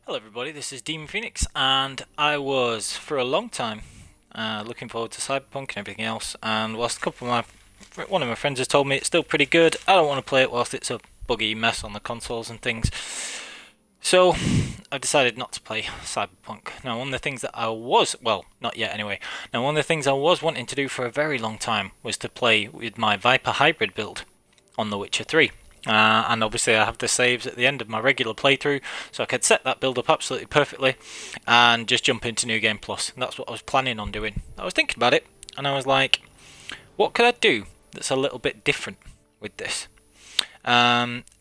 Hello everybody, this is Demon Phoenix, and I was for a long time looking forward to Cyberpunk and everything else. And whilst one of my friends has told me it's still pretty good, I don't want to play it whilst it's a buggy mess on the consoles and things. So I've decided not to play Cyberpunk. Now, one of the things that I was, well, not yet anyway. Now, one of the things I was wanting to do for a very long time was to play with my Viper hybrid build on The Witcher 3. And obviously I have the saves at the end of my regular playthrough, so I could set that build up absolutely perfectly and just jump into New Game Plus. And that's what I was planning on doing. I was thinking about it, and I was like, what could I do that's a little bit different with this?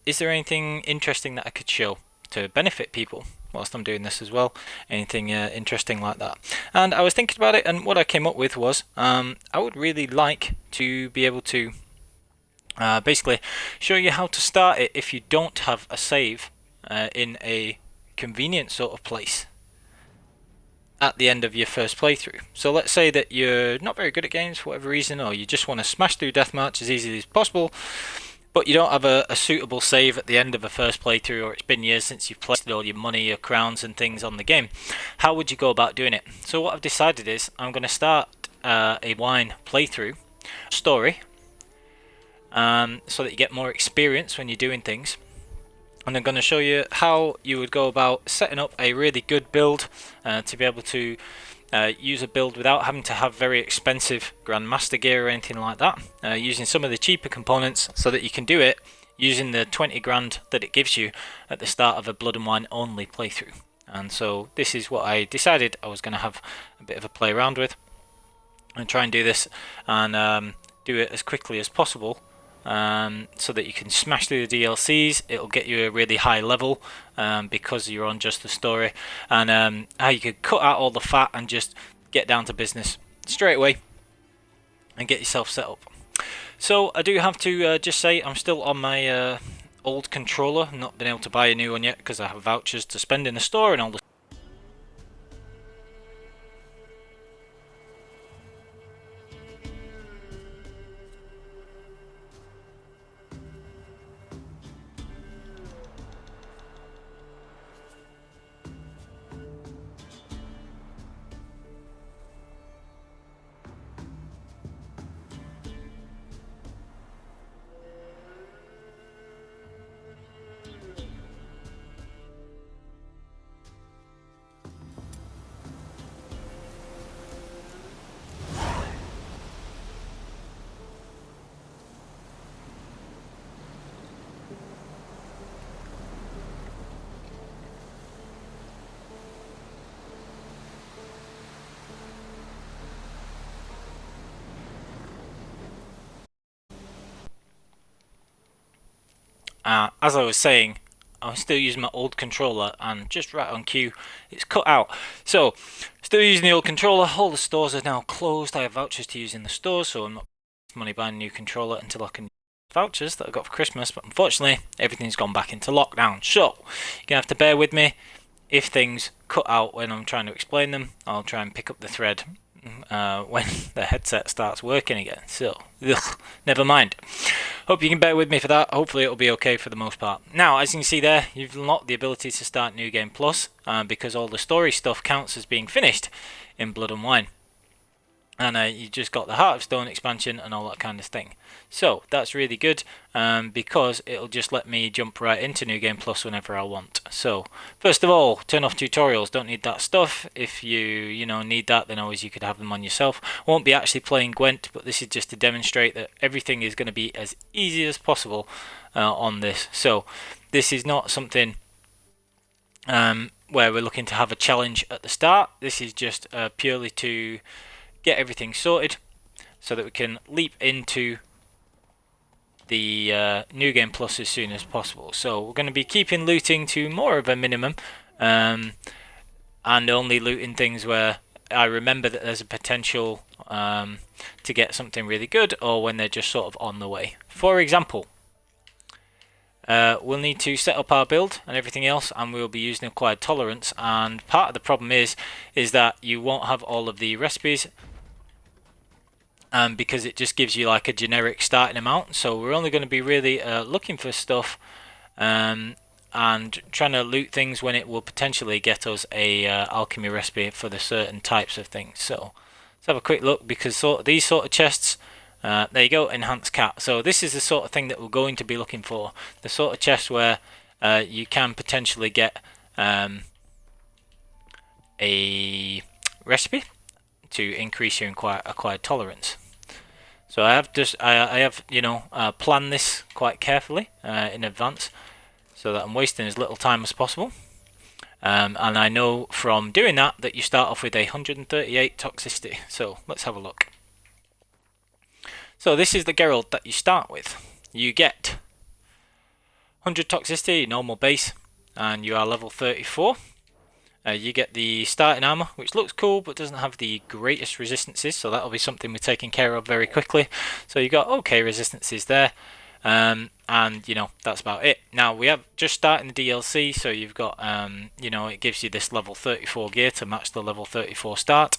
Is there anything interesting that I could show to benefit people whilst I'm doing this as well? Anything interesting like that? And I was thinking about it, and what I came up with was I would really like to be able to basically show you how to start it if you don't have a save in a convenient sort of place at the end of your first playthrough. So let's say that you're not very good at games for whatever reason, or you just want to smash through deathmatch as easily as possible, but you don't have a suitable save at the end of a first playthrough, or it's been years since you've placed all your money, your crowns and things on the game. How would you go about doing it? So what I've decided is I'm going to start a wine playthrough story, so that you get more experience when you're doing things. And I'm going to show you how you would go about setting up a really good build to be able to use a build without having to have very expensive Grandmaster gear or anything like that, using some of the cheaper components so that you can do it using the 20 grand that it gives you at the start of a Blood and Wine only playthrough. And so this is what I decided I was going to have a bit of a play around with and try and do this and do it as quickly as possible, so that you can smash through the DLCs. It'll get you a really high level because you're on just the story, and how you could cut out all the fat and just get down to business straight away and get yourself set up. So I do have to just say I'm still on my old controller. I've not been able to buy a new one yet because I have vouchers to spend in the store and all the as I was saying, I was still using my old controller, and just right on cue, it's cut out. So, still using the old controller. All the stores are now closed. I have vouchers to use in the stores, so I'm not spending money buying a new controller until I can use vouchers that I got for Christmas. But unfortunately, everything's gone back into lockdown. So, you're gonna have to bear with me if things cut out when I'm trying to explain them. I'll try and pick up the thread when the headset starts working again. So, never mind. Hope you can bear with me for that. Hopefully it'll be okay for the most part. Now, as you can see there, you've unlocked the ability to start New Game Plus, because all the story stuff counts as being finished in Blood and Wine. And you just got the Heart of Stone expansion and all that kind of thing. So that's really good, because it'll just let me jump right into New Game Plus whenever I want. So first of all, turn off tutorials. Don't need that stuff. If you need that, then always you could have them on yourself. Won't be actually playing Gwent, but this is just to demonstrate that everything is going to be as easy as possible on this. So this is not something where we're looking to have a challenge at the start. This is just purely to get everything sorted so that we can leap into the New Game Plus as soon as possible. So we're going to be keeping looting to more of a minimum, and only looting things where I remember that there's a potential to get something really good, or when they're just sort of on the way. For example, we'll need to set up our build and everything else, and we'll be using acquired tolerance. And part of the problem is that you won't have all of the recipes, because it just gives you like a generic starting amount. So we're only going to be really looking for stuff and trying to loot things when it will potentially get us a alchemy recipe for the certain types of things. So let's have a quick look, because these sort of chests, there you go, enhanced cat. So this is the sort of thing that we're going to be looking for, the sort of chest where you can potentially get a recipe to increase your acquired tolerance. So I have planned this quite carefully in advance, so that I'm wasting as little time as possible. And I know from doing that you start off with 138 toxicity. So let's have a look. So this is the Geralt that you start with. You get 100 toxicity, normal base, and you are level 34. You get the starting armor, which looks cool but doesn't have the greatest resistances, so that'll be something we're taking care of very quickly. So you got okay resistances there, and that's about it. Now we have just starting the DLC, so you've got it gives you this level 34 gear to match the level 34 start,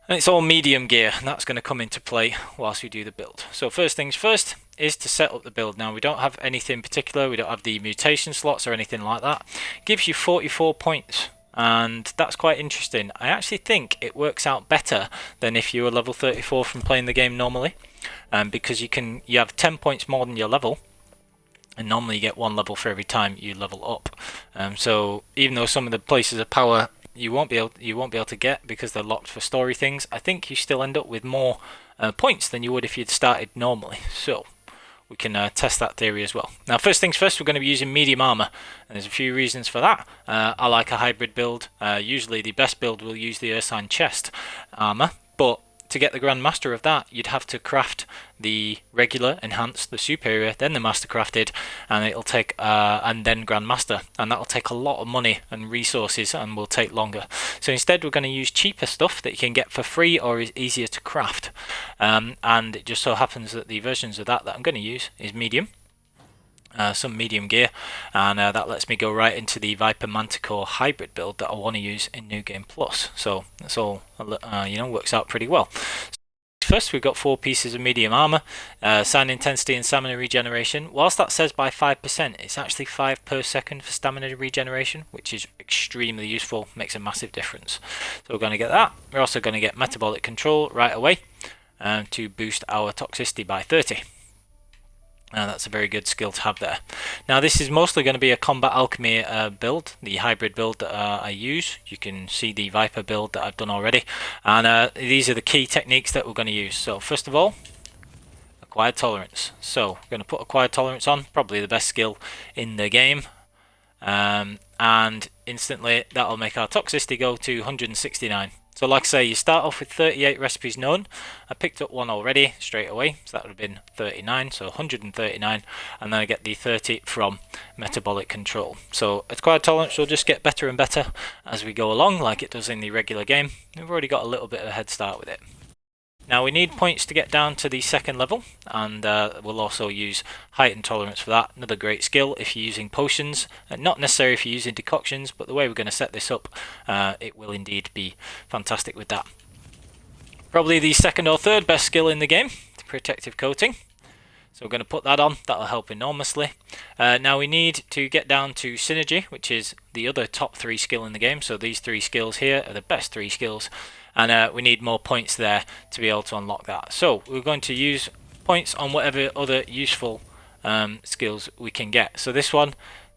and it's all medium gear, and that's going to come into play whilst we do the build. So first things first is to set up the build. Now we don't have anything particular, we don't have the mutation slots or anything like that. It gives you 44 points, and that's quite interesting. I actually think it works out better than if you were level 34 from playing the game normally, because you have 10 points more than your level, and normally you get 1 level for every time you level up. So even though some of the places of power you won't be able to get because they're locked for story things, I think you still end up with more points than you would if you'd started normally. So we can test that theory as well. Now first things first, we're going to be using medium armor, and there's a few reasons for that. I like a hybrid build. Usually the best build will use the Ursine chest armor, but to get the Grand Master of that, you'd have to craft the regular, enhanced, the superior, then the master crafted, and it'll take and then Grand Master, and that'll take a lot of money and resources and will take longer. So instead we're going to use cheaper stuff that you can get for free or is easier to craft, and it just so happens that the versions of that I'm going to use is medium. Some medium gear, and that lets me go right into the Viper Manticore hybrid build that I want to use in New Game Plus. So that's all works out pretty well. First, we've got 4 pieces of medium armor, sign intensity and stamina regeneration. Whilst that says by 5%, it's actually 5 per second for stamina regeneration, which is extremely useful, makes a massive difference. So we're going to get that. We're also going to get metabolic control right away to boost our toxicity by 30. That's a very good skill to have there. Now this is mostly going to be a combat alchemy build, the hybrid build that I use. You can see the Viper build that I've done already, and these are the key techniques that we're going to use. So first of all, acquired tolerance. So we're going to put acquired tolerance on, probably the best skill in the game, and instantly that'll make our toxicity go to 169. So like I say, you start off with 38 recipes known. I picked up one already straight away, so that would have been 39, so 139, and then I get the 30 from metabolic control. So acquired tolerance will just get better and better as we go along, like it does in the regular game. We've already got a little bit of a head start with it. Now we need points to get down to the 2nd level, and we'll also use height and tolerance for that. Another great skill if you're using potions, not necessarily if you're using decoctions, but the way we're going to set this up, it will indeed be fantastic with that. Probably the 2nd or 3rd best skill in the game, the protective coating. So we're going to put that on, that'll help enormously. Now we need to get down to synergy, which is the other top 3 skill in the game. So these 3 skills here are the best 3 skills, and we need more points there to be able to unlock that. So we're going to use points on whatever other useful skills we can get. So this one,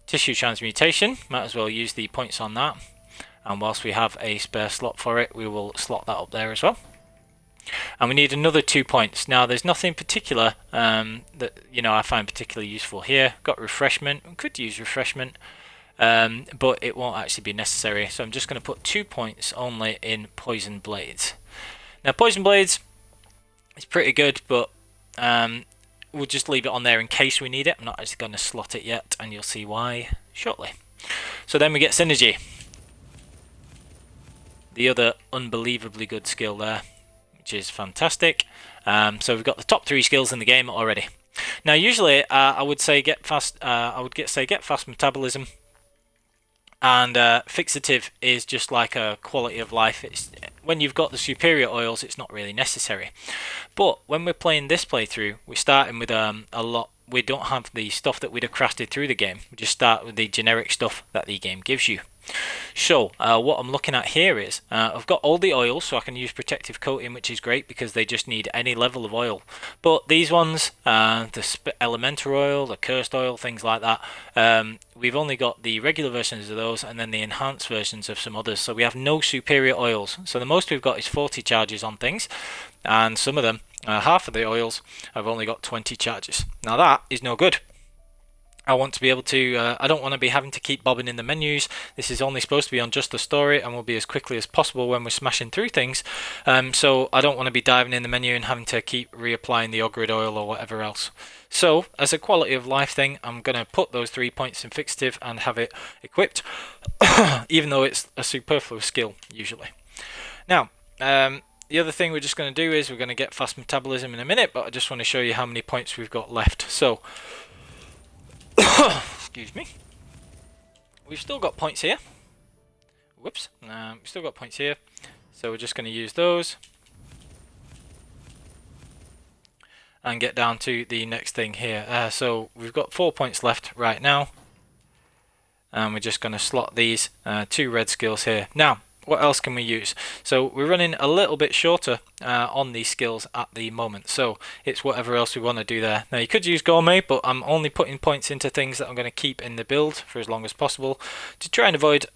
tissue transmutation, might as well use the points on that, and whilst we have a spare slot for it, we will slot that up there as well. And we need another 2 points. Now there's nothing particular that I find particularly useful here. Got refreshment, we could use refreshment, but it won't actually be necessary. So I'm just going to put 2 points only in poison blades. Now poison blades is pretty good, but we'll just leave it on there in case we need it. I'm not actually going to slot it yet, and you'll see why shortly. So then we get synergy, the other unbelievably good skill there, which is fantastic. So we've got the top 3 skills in the game already. Now usually I would say get fast metabolism, and fixative is just like a quality of life. It's when you've got the superior oils, it's not really necessary. But when we're playing this playthrough, we're starting with a lot we don't have the stuff that we'd have crafted through the game. We just start with the generic stuff that the game gives you. So what I'm looking at here is I've got all the oils, so I can use protective coating, which is great because they just need any level of oil. But these ones, the elemental oil, the cursed oil, things like that, we've only got the regular versions of those and then the enhanced versions of some others. So we have no superior oils. So the most we've got is 40 charges on things, and some of them, half of the oils, have only got 20 charges. Now that is no good. I want to be able to, I don't want to be having to keep bobbing in the menus. This is only supposed to be on just the story and will be as quickly as possible when we're smashing through things. So I don't want to be diving in the menu and having to keep reapplying the Ogrid oil or whatever else. So as a quality of life thing, I'm going to put those 3 points in fixative and have it equipped, even though it's a superfluous skill usually. Now, the other thing we're just going to do is we're going to get fast metabolism in a minute, but I just want to show you how many points we've got left. So, excuse me. We've still got points here. Whoops. We've still got points here. So we're just going to use those. And get down to the next thing here. So we've got 4 points left right now. And we're just going to slot these 2 red skills here. Now, what else can we use? So we're running a little bit shorter on these skills at the moment, so it's whatever else we want to do there. Now you could use gourmet, but I'm only putting points into things that I'm going to keep in the build for as long as possible to try and avoid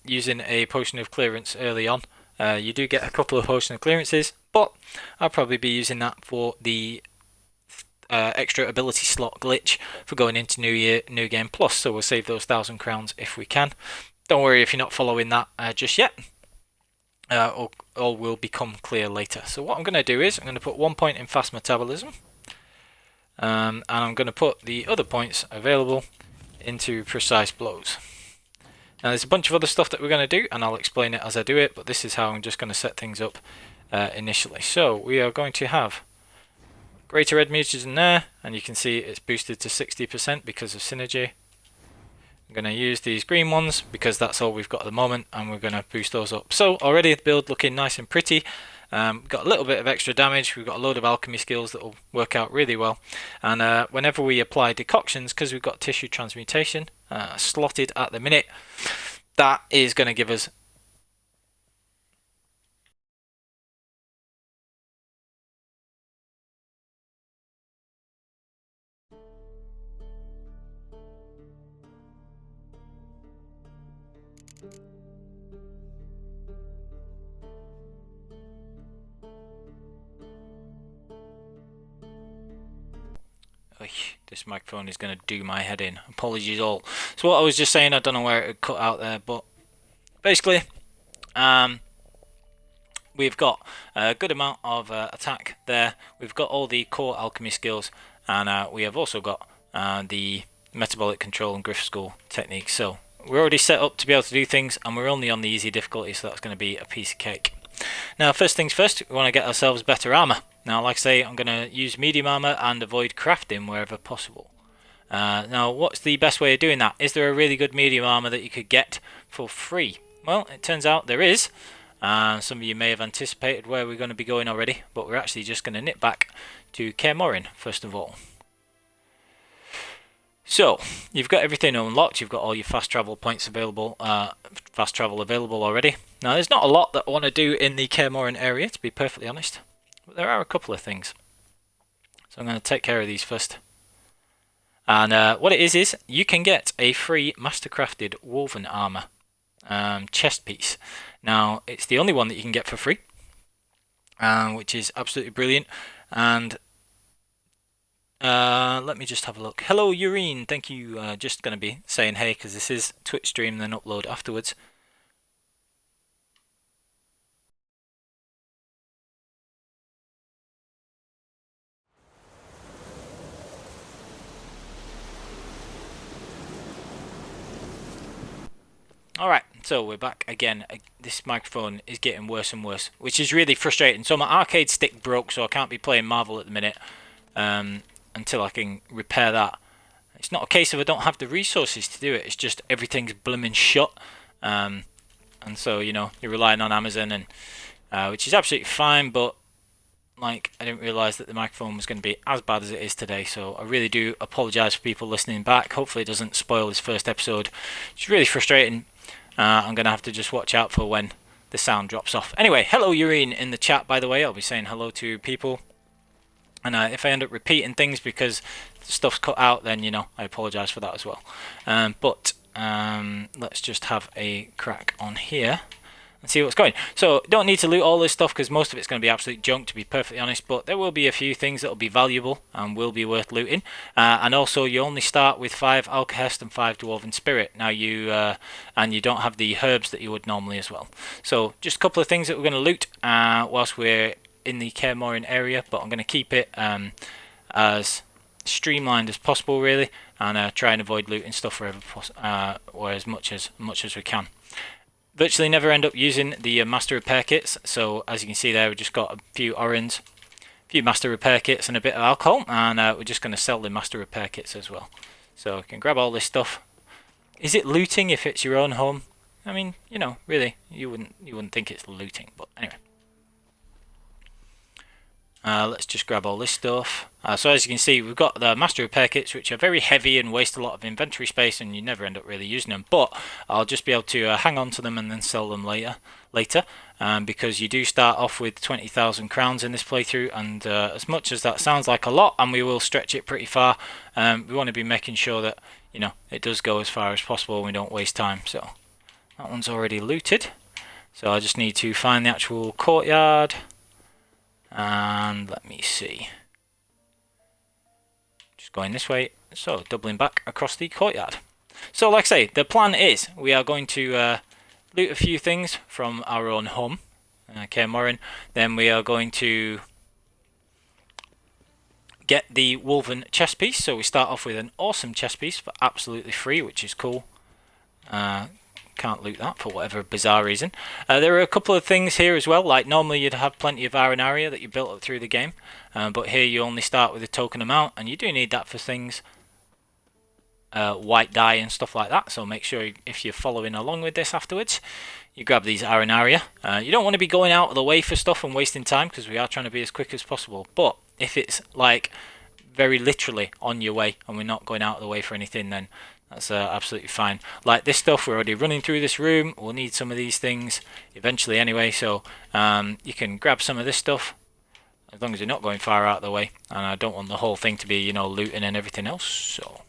using a potion of clearance early on. You do get a couple of potion of clearances, but I'll probably be using that for the extra ability slot glitch for going into New Game Plus, so we'll save those 1,000 crowns if we can. Don't worry if you're not following that just yet. All will become clear later. So what I'm going to do is I'm going to put 1 point in fast metabolism, and I'm going to put the other points available into precise blows. Now there's a bunch of other stuff that we're going to do, and I'll explain it as I do it, but this is how I'm just going to set things up initially. So we are going to have greater red mutagens in there, and you can see it's boosted to 60% because of synergy. I'm going to use these green ones because that's all we've got at the moment, and we're going to boost those up. So already the build looking nice and pretty. We've got a little bit of extra damage. We've got a load of alchemy skills that will work out really well. And whenever we apply decoctions, because we've got tissue transmutation slotted at the minute, that is going to give us this microphone is going to do my head in. Apologies all. So what I was just saying, I don't know where it had cut out there, but basically we've got a good amount of attack there. We've got all the core alchemy skills, and we have also got the metabolic control and griff school techniques. So we're already set up to be able to do things, and we're only on the easy difficulty, so that's going to be a piece of cake. Now first things first, we want to get ourselves better armor. Now like I say, I'm going to use medium armor and avoid crafting wherever possible. Now what's the best way of doing that? Is there a really good medium armor that you could get for free? Well, it turns out there is. Some of you may have anticipated where we're going to be going already, but we're actually just going to nip back to Kaer Morhen first of all. So you've got everything unlocked. You've got all your fast travel points available, already. Now there's not a lot that I want to do in the Kaer Morhen area, to be perfectly honest, but there are a couple of things. So I'm going to take care of these first. And what it is you can get a free mastercrafted woven armor chest piece. Now it's the only one that you can get for free, which is absolutely brilliant. And let me just have a look. Hello Urine, thank you. Just going to be saying hey because this is Twitch stream, then upload afterwards. Alright, so we're back again. This microphone is getting worse and worse, which is really frustrating. So my arcade stick broke, so I can't be playing Marvel at the minute until I can repair that. It's not a case of I don't have the resources to do it, it's just everything's blooming shut. And so, you know, you're relying on Amazon, and which is absolutely fine, but like, I didn't realise that the microphone was going to be as bad as it is today, so I really do apologise for people listening back. Hopefully it doesn't spoil this first episode. It's really frustrating. I'm going to have to just watch out for when the sound drops off. Anyway, hello Urine in the chat, by the way. I'll be saying hello to people. And if I end up repeating things because stuff's cut out, then, you know, I apologise for that as well. But let's just have a crack on here and see what's going. So don't need to loot all this stuff because most of it's going to be absolute junk, to be perfectly honest, but there will be a few things that will be valuable and will be worth looting. And also you only start with 5 Alcahest and 5 Dwarven Spirit. Now you don't have the herbs that you would normally as well. So just a couple of things that we're going to loot whilst we're in the Kaer Morhen area, but I'm going to keep it as streamlined as possible, really, and try and avoid looting stuff wherever or as much as we can. Virtually never end up using the master repair kits, so as you can see there, we've just got a few orens, a few master repair kits, and a bit of alcohol, and we're just going to sell the master repair kits as well. So you can grab all this stuff. Is it looting if it's your own home? I mean, you know, really, you wouldn't think it's looting, but anyway. Let's just grab all this stuff. So as you can see, we've got the master repair kits, which are very heavy and waste a lot of inventory space, and you never end up really using them. But I'll just be able to hang on to them and then sell them later, because you do start off with 20,000 crowns in this playthrough, and as much as that sounds like a lot, and we will stretch it pretty far, we want to be making sure that, you know, it does go as far as possible and we don't waste time. So that one's already looted. So I just need to find the actual courtyard. And let me see, just going this way, so doubling back across the courtyard. So like I say, the plan is we are going to loot a few things from our own home, Kaer Morhen. Then we are going to get the woven chest piece. So we start off with an awesome chest piece for absolutely free, which is cool. Can't loot that for whatever bizarre reason. There are a couple of things here as well, like normally you'd have plenty of Arenaria that you built up through the game, but here you only start with a token amount, and you do need that for things, white dye and stuff like that, so make sure if you're following along with this afterwards, you grab these Arenaria. You don't want to be going out of the way for stuff and wasting time, because we are trying to be as quick as possible, but if it's like very literally on your way and we're not going out of the way for anything, then that's absolutely fine. Like this stuff, we're already running through this room. We'll need some of these things eventually anyway, so you can grab some of this stuff as long as you're not going far out of the way. And I don't want the whole thing to be, you know, looting and everything else. So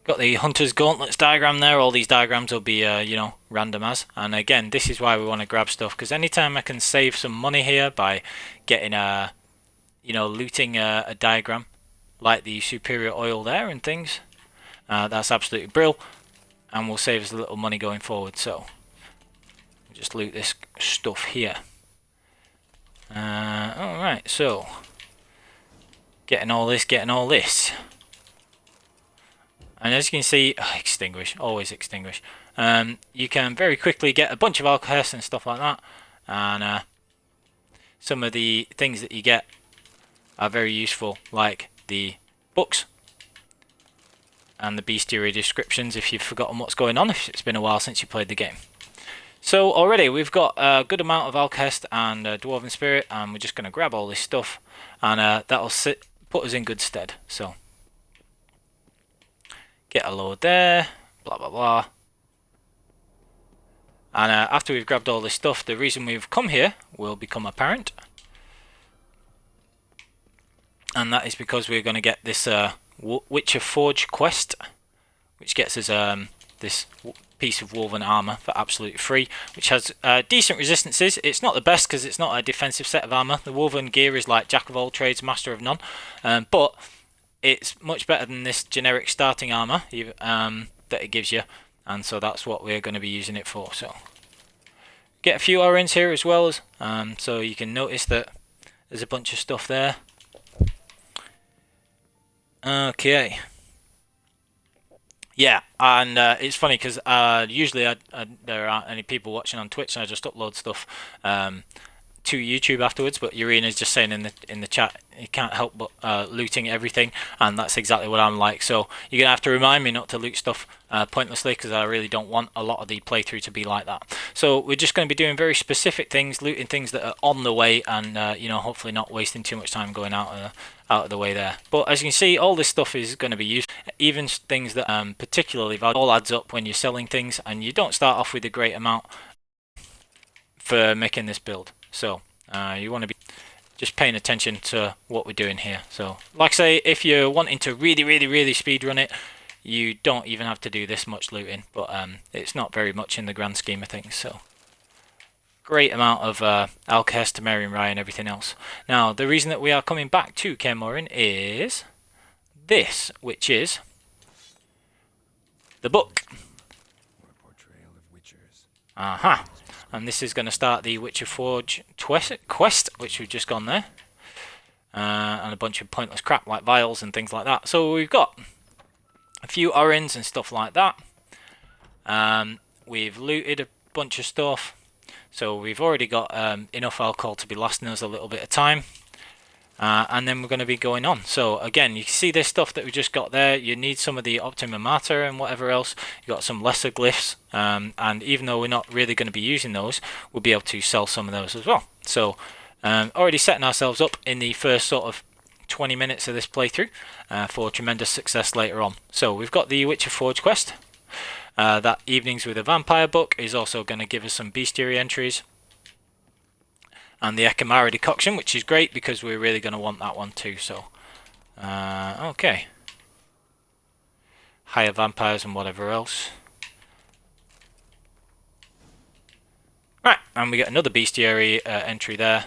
got the Hunter's Gauntlets diagram there. All these diagrams will be, you know, random as. And again, this is why we want to grab stuff, because anytime I can save some money here by getting you know, looting a diagram like the superior oil there and things, that's absolutely brilliant, and will save us a little money going forward. So just loot this stuff here. Alright, so getting all this, and as you can see, extinguish, always extinguish. You can very quickly get a bunch of Alcahest and stuff like that, and some of the things that you get are very useful, like the books and the bestiary descriptions if you've forgotten what's going on, if it's been a while since you played the game. So already we've got a good amount of Alcahest and Dwarven Spirit, and we're just going to grab all this stuff, and that'll put us in good stead. So get a load there, blah blah blah. And after we've grabbed all this stuff, the reason we've come here will become apparent. And that is because we're going to get this Witcher Forge quest, which gets us this piece of woven armor for absolutely free, which has decent resistances. It's not the best because it's not a defensive set of armor. The woven gear is like jack of all trades, master of none, but it's much better than this generic starting armor that it gives you, and so that's what we're going to be using it for. So get a few orens here as well, as so you can notice that there's a bunch of stuff there. Okay. Yeah, and it's funny because usually there aren't any people watching on Twitch, and I just upload stuff to to YouTube afterwards, but Urina's just saying in the chat you can't help but looting everything, and that's exactly what I'm like. So you're gonna have to remind me not to loot stuff pointlessly, because I really don't want a lot of the playthrough to be like that. So we're just going to be doing very specific things, looting things that are on the way, and you know, hopefully not wasting too much time going out of the way there. But as you can see, all this stuff is going to be used, even things that particularly valuable. All adds up when you're selling things, and you don't start off with a great amount for making this build. So you want to be just paying attention to what we're doing here. So like I say, if you're wanting to really speed run it, you don't even have to do this much looting, but it's not very much in the grand scheme of things. So great amount of Alcest, Temerian Rye and everything else. Now the reason that we are coming back to Kaer Morhen is this, which is the book. Aha. And this is going to start the Witcher Forge quest, which we've just gone there. And a bunch of pointless crap like vials and things like that. So we've got a few orens and stuff like that. We've looted a bunch of stuff. So we've already got enough alcohol to be lasting us a little bit of time. And then we're going to be going on. So again, you can see this stuff that we just got there. You need some of the Optima Mater and whatever else. You got some lesser glyphs, and even though we're not really going to be using those, we'll be able to sell some of those as well. So already setting ourselves up in the first sort of 20 minutes of this playthrough for tremendous success later on. So we've got the Witcher Forge quest. That Evenings with a Vampire book is also going to give us some bestiary entries. And the Ekamara decoction, which is great because we're really going to want that one too. So, okay. Higher vampires and whatever else. Right, and we get another bestiary entry there.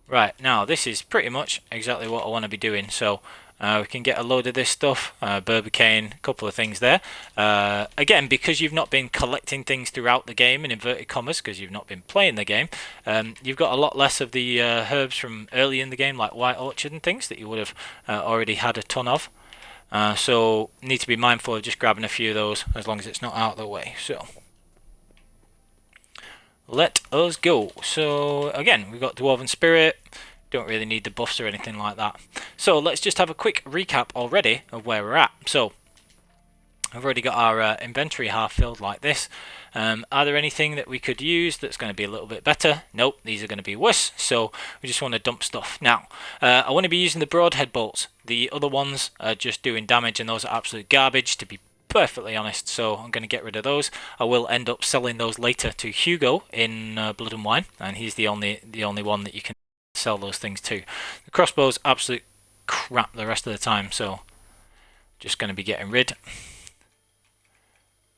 Right, now this is pretty much exactly what I want to be doing. So, we can get a load of this stuff, Burbicane, a couple of things there. Again, because you've not been collecting things throughout the game, in inverted commas, because you've not been playing the game, you've got a lot less of the herbs from early in the game, like White Orchard and things, that you would have already had a ton of. So, need to be mindful of just grabbing a few of those, as long as it's not out of the way. So, let us go. So, again, we've got Dwarven Spirit. Don't really need the buffs or anything like that. So let's just have a quick recap already of where we're at. So I've already got our inventory half filled like this. Are there anything that we could use that's going to be a little bit better? Nope, these are going to be worse. So we just want to dump stuff. Now, I want to be using the broadhead bolts. The other ones are just doing damage, and those are absolute garbage, to be perfectly honest. So I'm going to get rid of those. I will end up selling those later to Hugo in Blood and Wine, and he's the only one that you can sell those things to. The crossbow's absolute crap the rest of the time, so just going to be getting rid.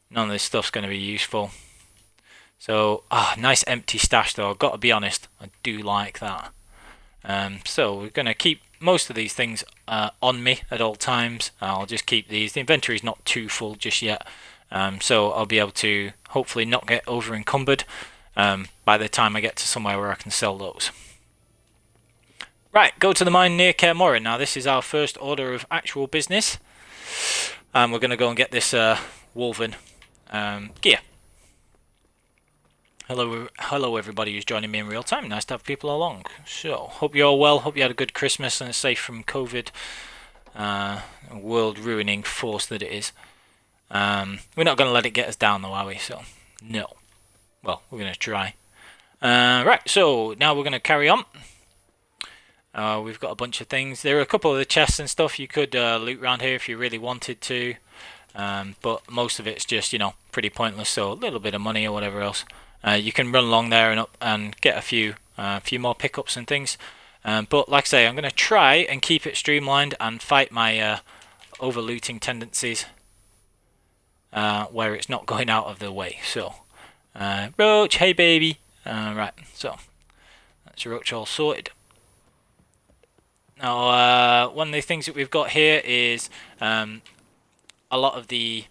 None of this stuff's going to be useful. So, nice empty stash though, I've got to be honest, I do like that. So we're going to keep most of these things on me at all times. I'll just keep these. The inventory's not too full just yet, so I'll be able to hopefully not get over encumbered by the time I get to somewhere where I can sell those. Right, go to the mine near Kaer Morhen. Now this is our first order of actual business. We're going to go and get this woven gear. Hello everybody who's joining me in real time. Nice to have people along. So, hope you're all well. Hope you had a good Christmas and safe from COVID. World ruining force that it is. We're not going to let it get us down though, are we? So, no. Well, we're going to try. Right, so now we're going to carry on. We've got a bunch of things. There are a couple of the chests and stuff you could loot around here if you really wanted to. But most of it's just, you know, pretty pointless. So a little bit of money or whatever else. You can run along there and up and get a few more pickups and things. But like I say, I'm going to try and keep it streamlined and fight my over looting tendencies where it's not going out of the way. So, Roach, hey baby. Right, so that's Roach all sorted. Now, one of the things that we've got here is a lot of the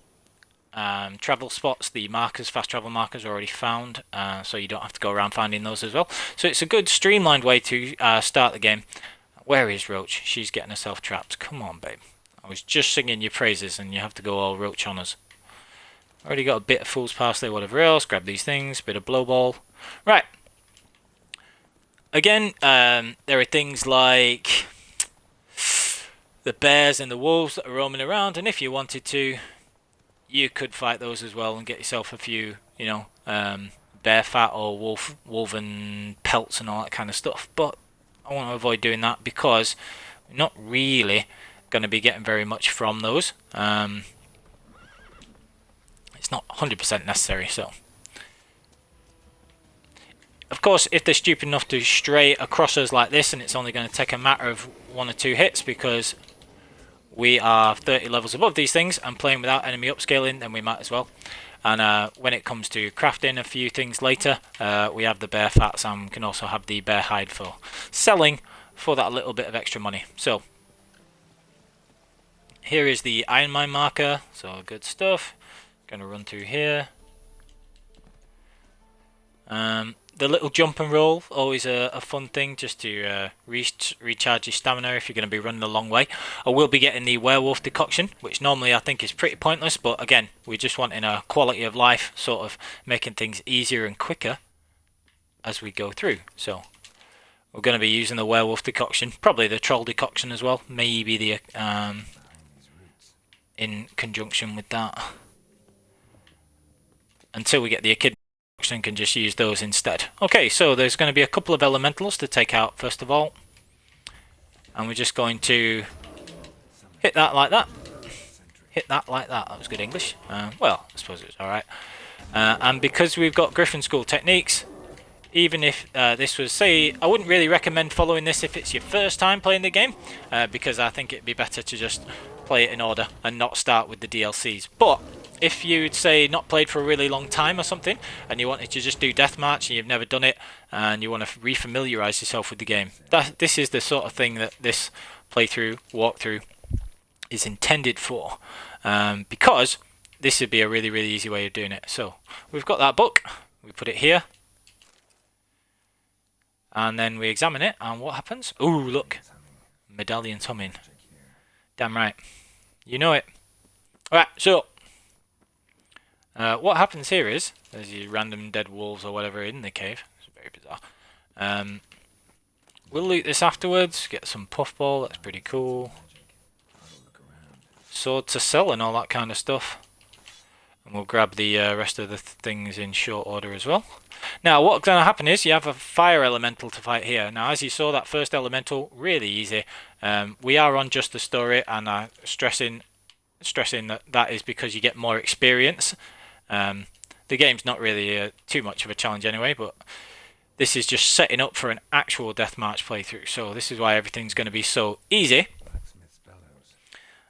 travel spots, the markers, fast travel markers are already found, so you don't have to go around finding those as well. So it's a good streamlined way to start the game. Where is Roach? She's getting herself trapped. Come on, babe. I was just singing your praises and you have to go all Roach on us. Already got a bit of Fool's Parsley, whatever else. Grab these things, bit of Blow Ball. Right, again, there are things like the bears and the wolves that are roaming around, and if you wanted to, you could fight those as well and get yourself a few, bear fat or wolven pelts and all that kind of stuff. But I want to avoid doing that because we're not really going to be getting very much from those. It's not 100% necessary, so. Of course, if they're stupid enough to stray across us like this, and it's only going to take a matter of 1 or 2 hits because we are 30 levels above these things and playing without enemy upscaling, then we might as well. And when it comes to crafting a few things later, we have the bear fats and can also have the bear hide for selling for that little bit of extra money. So here is the iron mine marker, so good stuff. Gonna run through here. The little jump and roll, always a fun thing just to recharge your stamina if you're going to be running a long way. I will be getting the werewolf decoction, which normally I think is pretty pointless, but again, we just want in a quality of life, sort of making things easier and quicker as we go through. So we're going to be using the werewolf decoction, probably the troll decoction as well, maybe the in conjunction with that, until we get the echidna. And can just use those instead. Okay, so there's going to be a couple of elementals to take out first of all, and we're just going to hit that like that, hit that like that. That was good English. Well, I suppose it's alright. And because we've got Griffin School techniques, even if this was, say, I wouldn't really recommend following this if it's your first time playing the game, because I think it'd be better to just play it in order and not start with the DLCs. But if you'd say not played for a really long time or something and you wanted to just do deathmatch and you've never done it and you want to refamiliarize yourself with the game, this is the sort of thing that this walkthrough is intended for, because this would be a really easy way of doing it. So we've got that book, we put it here, and then we examine it, and what happens? Ooh, look, medallion's humming. Damn right, you know it. Alright, so what happens here is there's these random dead wolves or whatever in the cave. It's very bizarre. We'll loot this afterwards, get some puffball, that's pretty cool. Sword to sell and all that kind of stuff. And we'll grab the rest of the things in short order as well. Now what's going to happen is you have a fire elemental to fight here. Now as you saw, that first elemental, really easy. We are on just the story, and stressing that is because you get more experience. The game's not really too much of a challenge anyway, but this is just setting up for an actual deathmatch playthrough. So this is why everything's going to be so easy.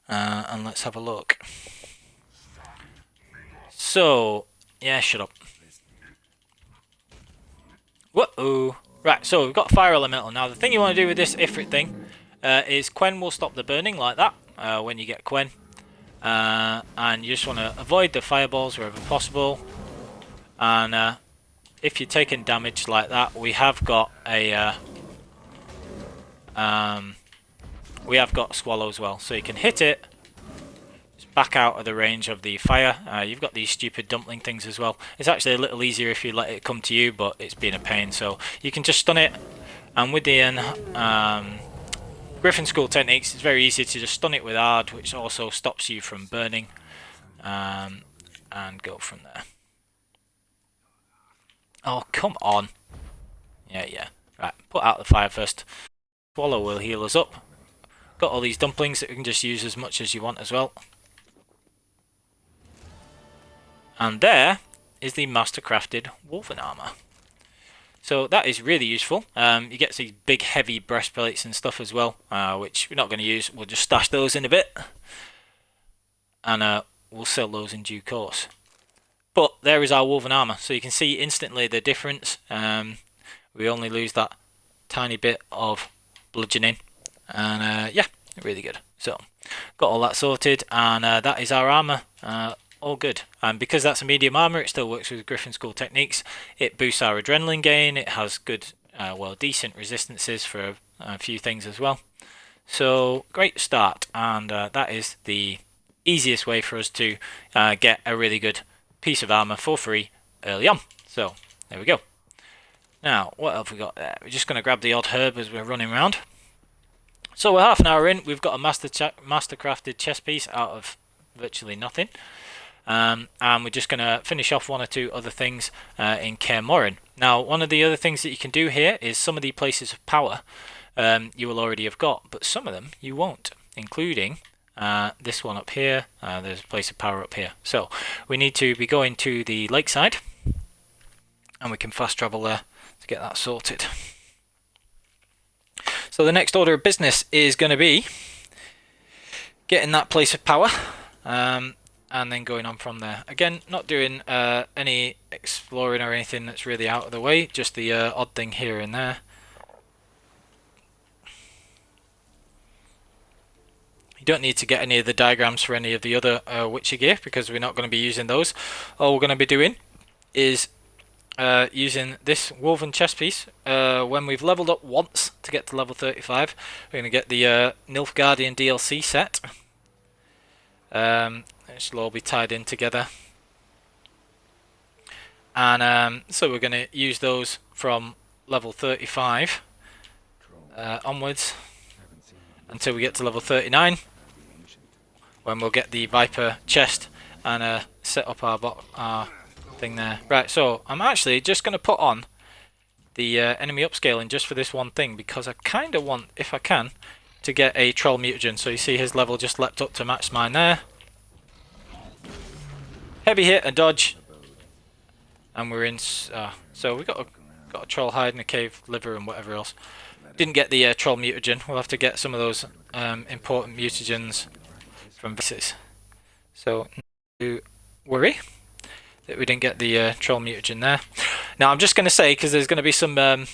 And let's have a look. So, yeah, shut up. Whoa! Right, so we've got fire elemental. Now the thing you want to do with this Ifrit thing is Quen will stop the burning like that when you get Quen. And you just want to avoid the fireballs wherever possible. And if you're taking damage like that, we have got a swallow as well, so you can hit it. It's back out of the range of the fire. You've got these stupid dumpling things as well. It's actually a little easier if you let it come to you, but it's been a pain. So you can just stun it, and with the Griffin School techniques, it's very easy to just stun it with Ard, which also stops you from burning, and go from there. Oh, come on. Yeah. Right, put out the fire first. Swallow will heal us up. Got all these dumplings that you can just use as much as you want as well. And there is the master-crafted Wolven armor. So that is really useful. You get these big heavy breastplates and stuff as well, which we're not going to use. We'll just stash those in a bit, and we'll sell those in due course. But there is our Wolven armor, so you can see instantly the difference. We only lose that tiny bit of bludgeoning, and yeah, really good. So got all that sorted, and that is our armor. All good. And because that's a medium armor, it still works with Griffin School techniques. It boosts our adrenaline gain. It has good, well, decent resistances for a few things as well. So great start, and that is the easiest way for us to get a really good piece of armor for free early on. So there we go. Now, what have we got there? We're just going to grab the odd herb as we're running around. So we're half an hour in. We've got a master crafted chest piece out of virtually nothing. And we're just going to finish off one or two other things in Kaer Morhen. Now, one of the other things that you can do here is some of the places of power you will already have got, but some of them you won't, including this one up here. There's a place of power up here. So we need to be going to the lakeside, and we can fast travel there to get that sorted. So the next order of business is going to be getting that place of power, and then going on from there. Again, not doing any exploring or anything that's really out of the way, just the odd thing here and there. You don't need to get any of the diagrams for any of the other Witcher gear, because we're not going to be using those. All we're going to be doing is using this woven chest piece when we've leveled up once to get to level 35. We're going to get the Nilfgaardian DLC set. It should all be tied in together, and so we're going to use those from level 35 onwards until we get to level 39, when we'll get the Viper chest and set up our thing there. Right, so I'm actually just going to put on the enemy upscaling just for this one thing, because I kind of want, if I can, to get a troll mutagen. So you see his level just leapt up to match mine there. Heavy hit and dodge, and we're in. So we got a troll hide and a cave liver and whatever else. Didn't get the troll mutagen. We'll have to get some of those important mutagens from visits. So no worry that we didn't get the troll mutagen there. Now I'm just going to say, because there's going to be some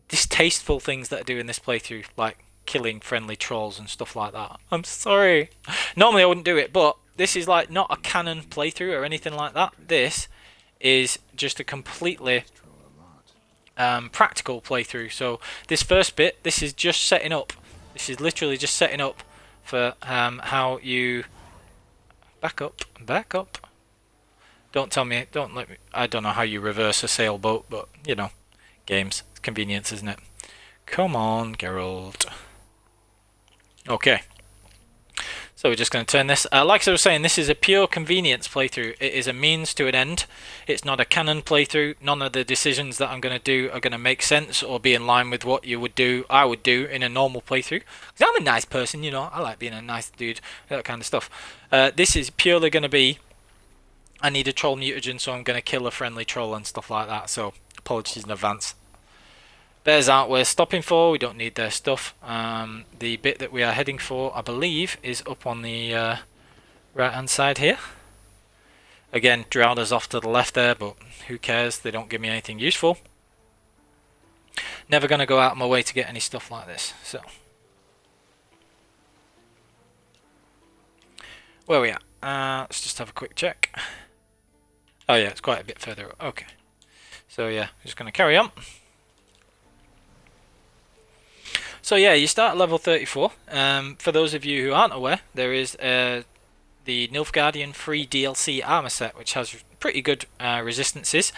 distasteful things that I do in this playthrough, like killing friendly trolls and stuff like that. I'm sorry. Normally I wouldn't do it, but this is like not a canon playthrough or anything like that. This is just a completely practical playthrough. So this first bit, this is just setting up. This is literally just setting up for how you back up. Don't tell me. Don't let me. I don't know how you reverse a sailboat, but you know, games. It's convenience, isn't it? Come on, Geralt. Okay. So we're just going to turn this. Like I was saying, this is a pure convenience playthrough. It is a means to an end. It's not a canon playthrough. None of the decisions that I'm going to do are going to make sense or be in line with what you would do, I would do in a normal playthrough. Because I'm a nice person, you know. I like being a nice dude, that kind of stuff. This is purely going to be, I need a troll mutagen, so I'm going to kill a friendly troll and stuff like that. So apologies in advance. Bears aren't worth stopping for. We don't need their stuff. The bit that we are heading for, I believe, is up on the right hand side here. Again, Drowder's off to the left there, but who cares? They don't give me anything useful. Never going to go out of my way to get any stuff like this. So where are we at? Let's just have a quick check. Oh yeah, it's quite a bit further. Okay. So yeah, I'm just going to carry on. So yeah, you start at level 34. For those of you who aren't aware, there is the Nilfgaardian free DLC armor set, which has pretty good resistances.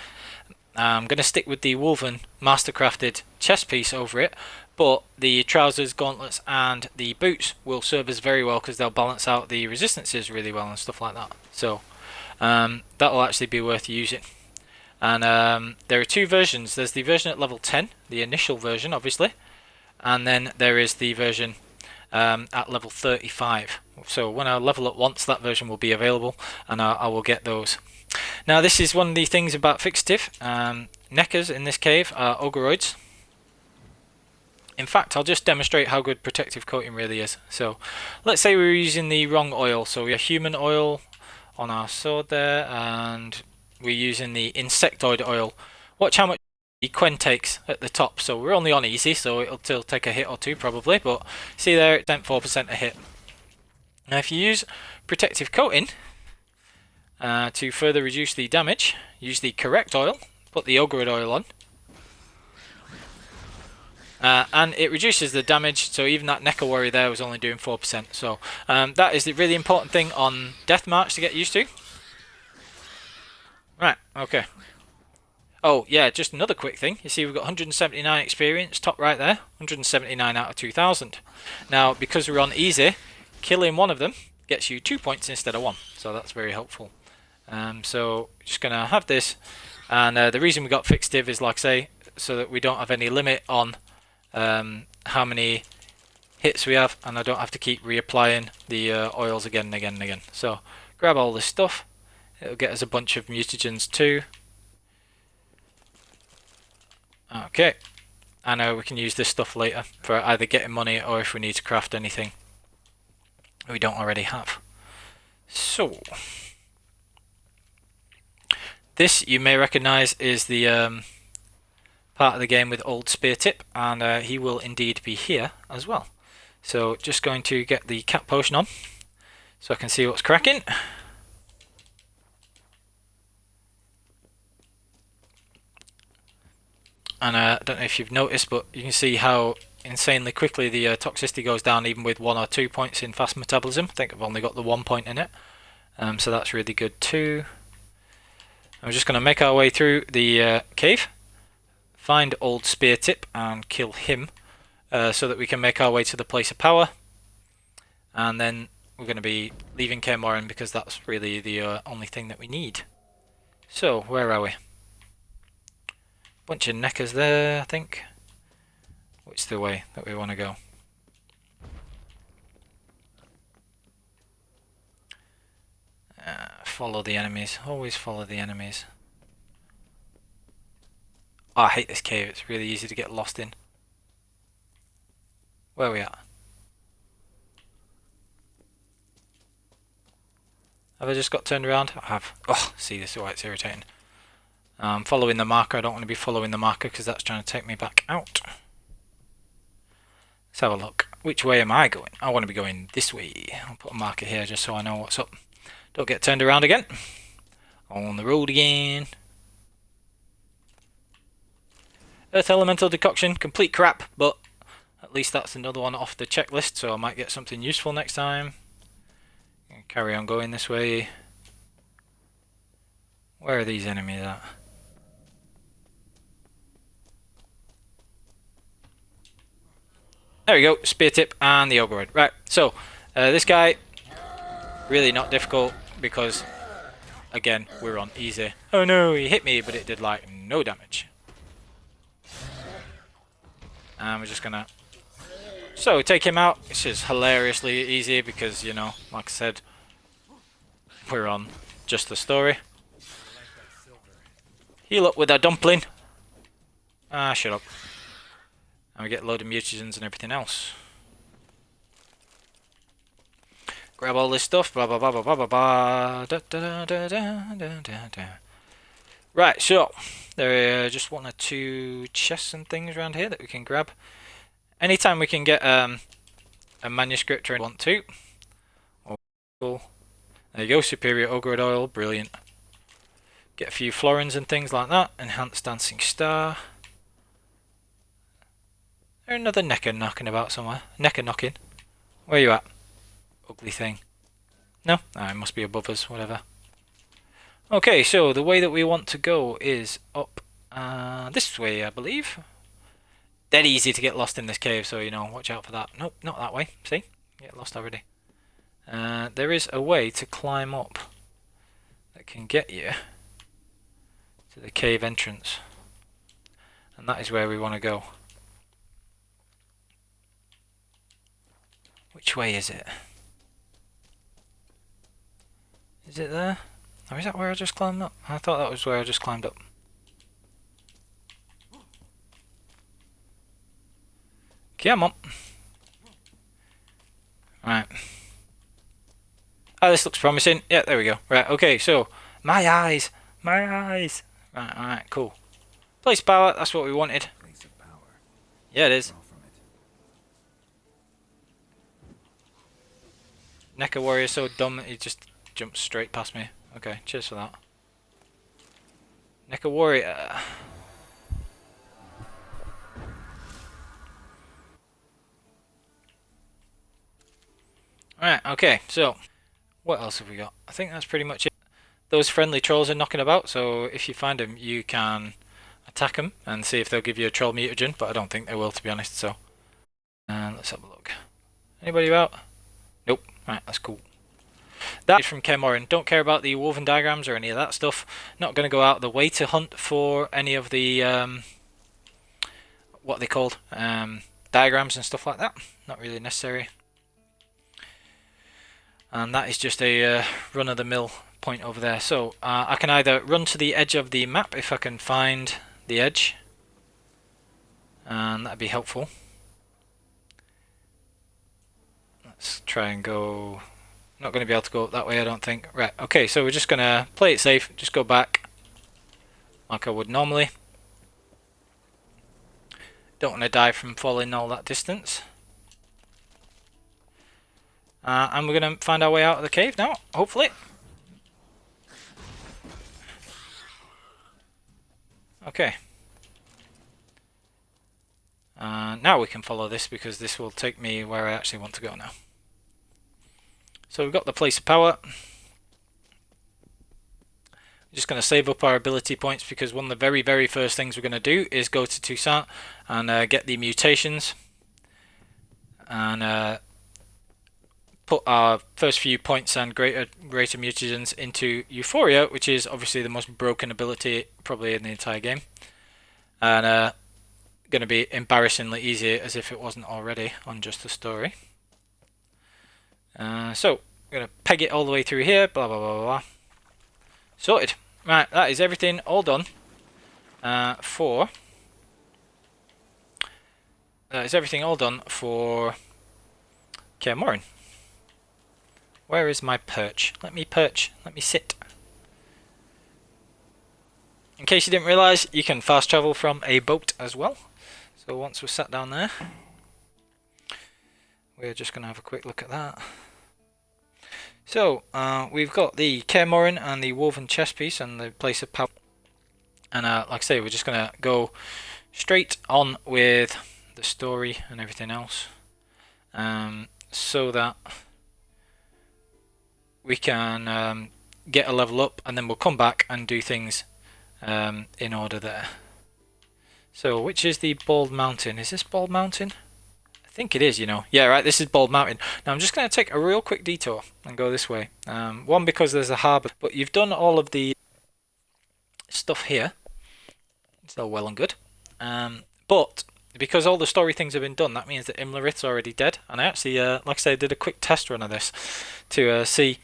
I'm going to stick with the woven mastercrafted chest piece over it, but the trousers, gauntlets and the boots will serve us very well, because they'll balance out the resistances really well and stuff like that. So that will actually be worth using. And there are two versions. There's the version at level 10, the initial version obviously, and then there is the version at level 35. So when I level up once, that version will be available, and I will get those. Now this is one of the things about fixative. Neckers in this cave are ogoroids. In fact, I'll just demonstrate how good protective coating really is. So let's say we were using the wrong oil. So we have human oil on our sword there, and we're using the insectoid oil. Watch how much the Quen takes at the top. So we're only on easy, so it'll still take a hit or two probably, but see there, it's 4% a hit. Now if you use protective coating to further reduce the damage, use the correct oil, put the ogoroid oil on, and it reduces the damage. So even that Necker warrior there was only doing 4%. So that is the really important thing on Death March to get used to. Right, okay. Oh, yeah, just another quick thing. You see, we've got 179 experience, top right there, 179 out of 2,000. Now, because we're on easy, killing one of them gets you 2 points instead of 1, so that's very helpful. So, just going to have this, and the reason we got fixed div is, like I say, so that we don't have any limit on how many hits we have, and I don't have to keep reapplying the oils again and again and again. So, grab all this stuff. It'll get us a bunch of mutagens too. Okay, I know we can use this stuff later for either getting money or if we need to craft anything we don't already have. So, this you may recognise is the part of the game with Old Spear Tip, and he will indeed be here as well. So, just going to get the cat potion on so I can see what's cracking. And I don't know if you've noticed, but you can see how insanely quickly the toxicity goes down even with 1 or 2 points in fast metabolism. I think I've only got the 1 point in it, so that's really good too. I'm just going to make our way through the cave, find Old Spear Tip and kill him, so that we can make our way to the place of power, and then we're going to be leaving Kaer Morhen because that's really the only thing that we need. So, where are we? Bunch of neckers there, I think. Which is the way that we want to go? Follow the enemies. Always follow the enemies. Oh, I hate this cave. It's really easy to get lost in. Where are we at? Have I just got turned around? I have. Oh, see, this is why it's irritating. Following the marker. I don't want to be following the marker because that's trying to take me back out. Let's have a look. Which way am I going? I want to be going this way. I'll put a marker here just so I know what's up. Don't get turned around again. On the road again. Earth Elemental Decoction. Complete crap, but at least that's another one off the checklist, so I might get something useful next time. Carry on going this way. Where are these enemies at? There we go, Spear Tip and the Ogre. Right, so this guy, really not difficult because, again, we're on easy. Oh no, he hit me, but it did like no damage. And we're just gonna... So, take him out. This is hilariously easy because, you know, like I said, we're on just the story. Heal up with a dumpling. Ah, shut up. And we get a load of mutagens and everything else. Grab all this stuff. Blah, blah, blah, blah, blah, blah, blah. Da, da, da, da, da, da, da. Right, so there are just 1 or 2 chests and things around here that we can grab. Anytime we can get a manuscript or want to. Oh, cool. There you go, superior ogre oil, brilliant. Get a few florins and things like that. Enhanced dancing star. There's another necker knocking about somewhere. Necker knocking. Where are you at? Ugly thing. No? Ah, it must be above us, whatever. Okay, so the way that we want to go is up this way, I believe. Dead easy to get lost in this cave, so, you know, watch out for that. Nope, not that way. See? Get lost already. There is a way to climb up that can get you to the cave entrance. And that is where we want to go. Which way is it? Is it there? Or is that where I just climbed up? I thought that was where I just climbed up. Come on. Right. Oh, this looks promising. Yeah, there we go. Right, okay, so my eyes. My eyes. Right, alright, cool. Place of power, that's what we wanted. Place of power. Yeah, it is. Draw from it. Necker Warrior so dumb that he just jumps straight past me. Okay, cheers for that. Necker Warrior. Alright, okay, so what else have we got? I think that's pretty much it. Those friendly trolls are knocking about, so if you find them, you can attack them and see if they'll give you a troll mutagen, but I don't think they will, to be honest. So let's have a look. Anybody about? Nope. Right, that's cool. That is from Kaer Morhen. Don't care about the woven diagrams or any of that stuff. Not going to go out of the way to hunt for any of the what are they called, diagrams and stuff like that. Not really necessary. And that is just a run-of-the-mill point over there. So I can either run to the edge of the map if I can find the edge, and that'd be helpful. Let's try and go. Not going to be able to go up that way, I don't think. Right, okay, so we're just going to play it safe, just go back like I would normally. Don't want to die from falling all that distance. And we're going to find our way out of the cave now, hopefully. Okay. Now we can follow this because this will take me where I actually want to go now. So we've got the place of power. We're just going to save up our ability points because one of the very, very first things we're going to do is go to Toussaint and get the mutations. And put our first few points and greater mutagens into Euphoria, which is obviously the most broken ability probably in the entire game. And going to be embarrassingly easy as if it wasn't already on just the story. So I'm going to peg it all the way through here, blah blah blah blah. Sorted. Right, that is everything all done for. That is everything all done for Kaer Morhen. Where is my perch? Let me perch. Let me sit. In case you didn't realise, you can fast travel from a boat as well. So once we're sat down there, we're just going to have a quick look at that. So we've got the Kaer Morhen and the woven chess piece and the place of power. And like I say, we're just going to go straight on with the story and everything else, so that we can get a level up, and then we'll come back and do things in order there. So which is the Bald Mountain? Is this Bald Mountain? I think it is, you know. Yeah, right, this is Bald Mountain. Now I'm just going to take a real quick detour and go this way. One, because there's a harbour, but you've done all of the stuff here. It's all well and good. But because all the story things have been done, that means that Imlerith's already dead. And I actually, like I said, did a quick test run of this to see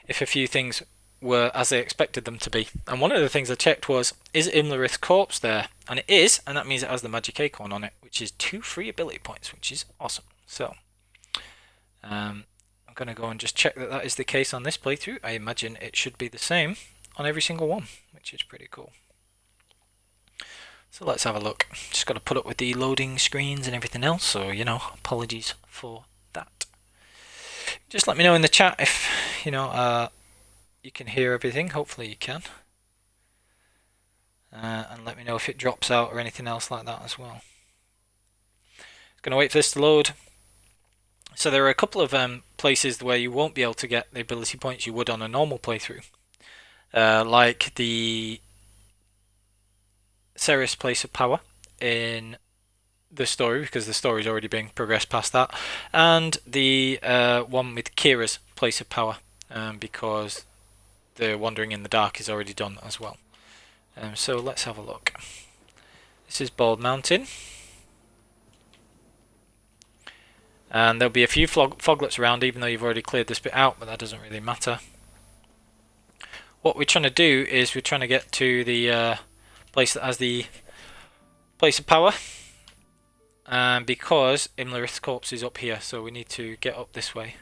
if a few things were as they expected them to be. And one of the things I checked was, is Imlerith's corpse there? And it is, and that means it has the magic acorn on it, which is 2 free ability points, which is awesome. So, I'm going to go and just check that that is the case on this playthrough. I imagine it should be the same on every single one, which is pretty cool. So let's have a look. Just got to put up with the loading screens and everything else, so, you know, apologies for that. Just let me know in the chat if, you know, you can hear everything. Hopefully you can. And let me know if it drops out or anything else like that as well. Going to wait for this to load. So there are a couple of places where you won't be able to get the ability points you would on a normal playthrough. Like the Ceres place of power in the story, because the story's already been progressed past that, and the one with Kira's place of power, because the Wandering in the Dark is already done as well. So let's have a look. This is Bald Mountain, and there'll be a few foglets around, even though you've already cleared this bit out, but that doesn't really matter. What we're trying to do is we're trying to get to the place that has the place of power, because Imlerith's corpse is up here, so we need to get up this way.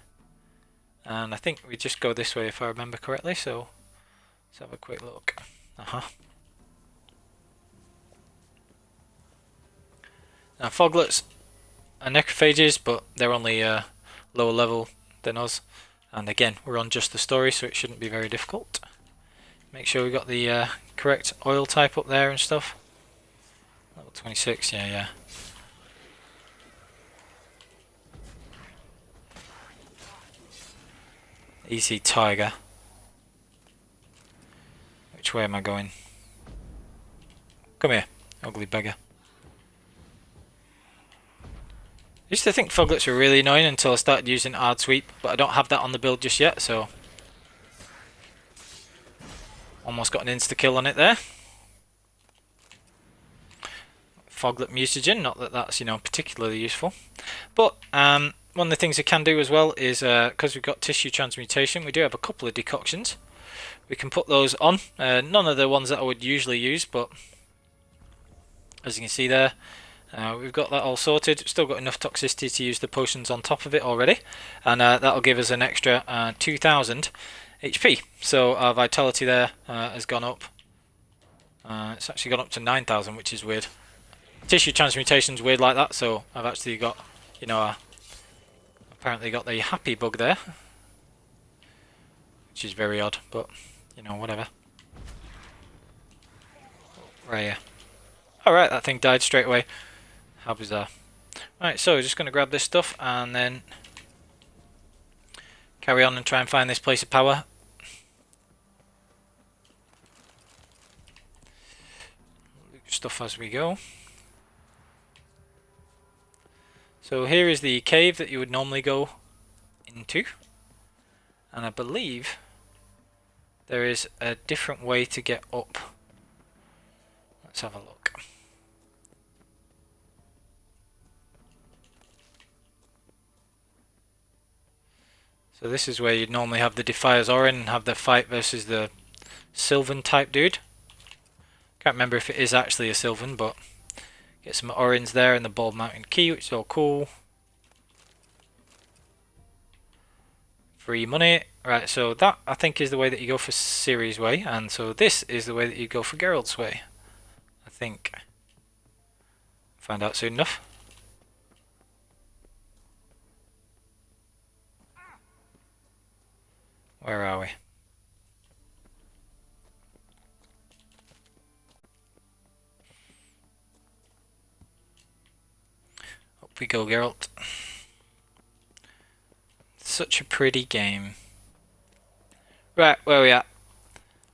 And I think we just go this way if I remember correctly, so let's have a quick look. Now foglets are necrophages, but they're only lower level than us, and again we're on just the story, so it shouldn't be very difficult. Make sure we got the correct oil type up there and stuff. Level 26, yeah. Easy tiger. Which way am I going? Come here, ugly beggar. I used to think foglets were really annoying until I started using hard sweep, but I don't have that on the build just yet, so almost got an insta-kill on it there. Foglet mutagen, not that that's, you know, particularly useful. But one of the things we can do as well is, because we've got tissue transmutation, we do have a couple of decoctions. We can put those on. None of the ones that I would usually use, but as you can see there, we've got that all sorted. Still got enough toxicity to use the potions on top of it already, and that'll give us an extra 2000 HP. So our vitality there has gone up. It's actually gone up to 9000, which is weird. Tissue transmutation's weird like that, so I've actually got, you know, apparently got the happy bug there, which is very odd, but you know, whatever. Right. Alright, that thing died straight away. How bizarre. Right, so we're just going to grab this stuff and then carry on and try and find this place of power. Loot stuff as we go. So here is the cave that you would normally go into, and I believe there is a different way to get up. Let's have a look. So this is where you'd normally have the Defier's Orin and have the fight versus the Sylvan type dude. Can't remember if it is actually a Sylvan, but get some Orins there and the Bald Mountain Key, which is all cool. Free money. Right, so that I think is the way that you go for Ciri's way, and so this is the way that you go for Geralt's way. I think. Find out soon enough. Where are we? Up we go, Geralt. Such a pretty game. Right, where are we at?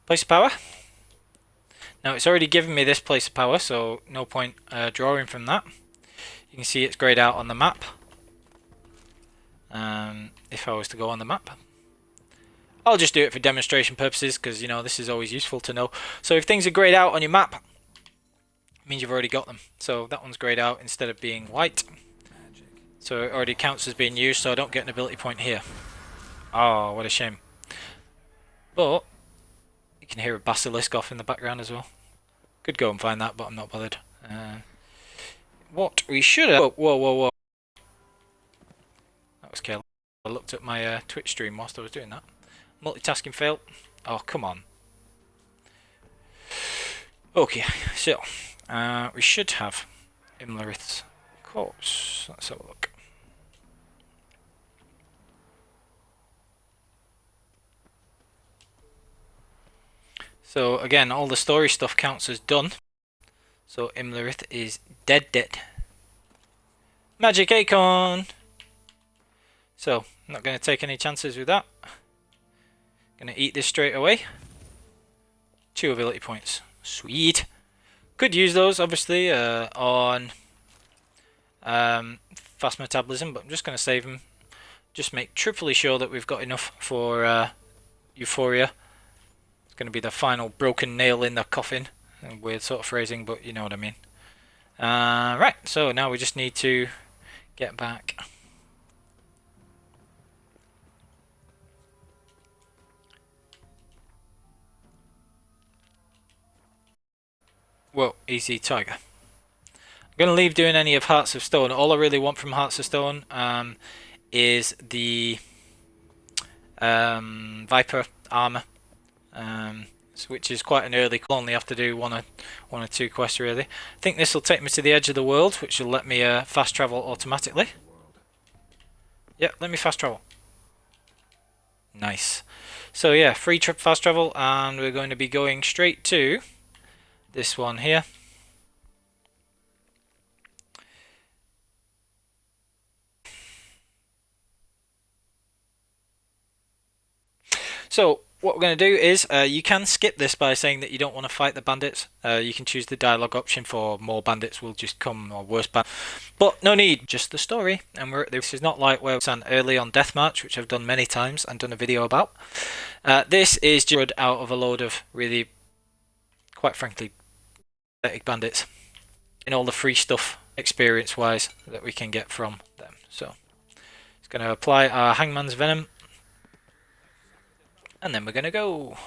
Place of power? Now it's already given me this place of power, so no point drawing from that. You can see it's grayed out on the map. If I was to go on the map. I'll just do it for demonstration purposes, because, you know, this is always useful to know. So if things are grayed out on your map, it means you've already got them. So that one's grayed out instead of being white. So it already counts as being used, so I don't get an ability point here. Oh, what a shame. But you can hear a basilisk off in the background as well. Could go and find that, but I'm not bothered. What we should have... Whoa. That was careless. I looked at my Twitch stream whilst I was doing that. Multitasking fail. Oh, come on. Okay, so we should have Imlerith's corpse. Let's have a look. So again, all the story stuff counts as done. So Imlerith is dead. Magic Acorn! So, I'm not going to take any chances with that. Going to eat this straight away. 2 ability points. Sweet! Could use those, obviously, on fast metabolism, but I'm just going to save them. Just make triply sure that we've got enough for Euphoria. It's going to be the final broken nail in the coffin. Weird sort of phrasing, but you know what I mean. Right, so now we just need to get back. Whoa, easy tiger. I'm going to leave doing any of Hearts of Stone. All I really want from Hearts of Stone is the Viper armor, which is quite an early. I'll only have to do one or two quests really. I think this will take me to the edge of the world, which will let me fast travel automatically. Yeah, let me fast travel. Nice. So yeah, free trip fast travel, and we're going to be going straight to this one here. So what we're going to do is you can skip this by saying that you don't want to fight the bandits. You can choose the dialogue option for more bandits will just come or worse bandits. But no need, just the story. And this is not like where we're early on Deathmarch, which I've done many times and done a video about. This is just out of a load of really, quite frankly, pathetic bandits. And all the free stuff, experience-wise, that we can get from them. So, it's going to apply our Hangman's Venom. And then we're going to go.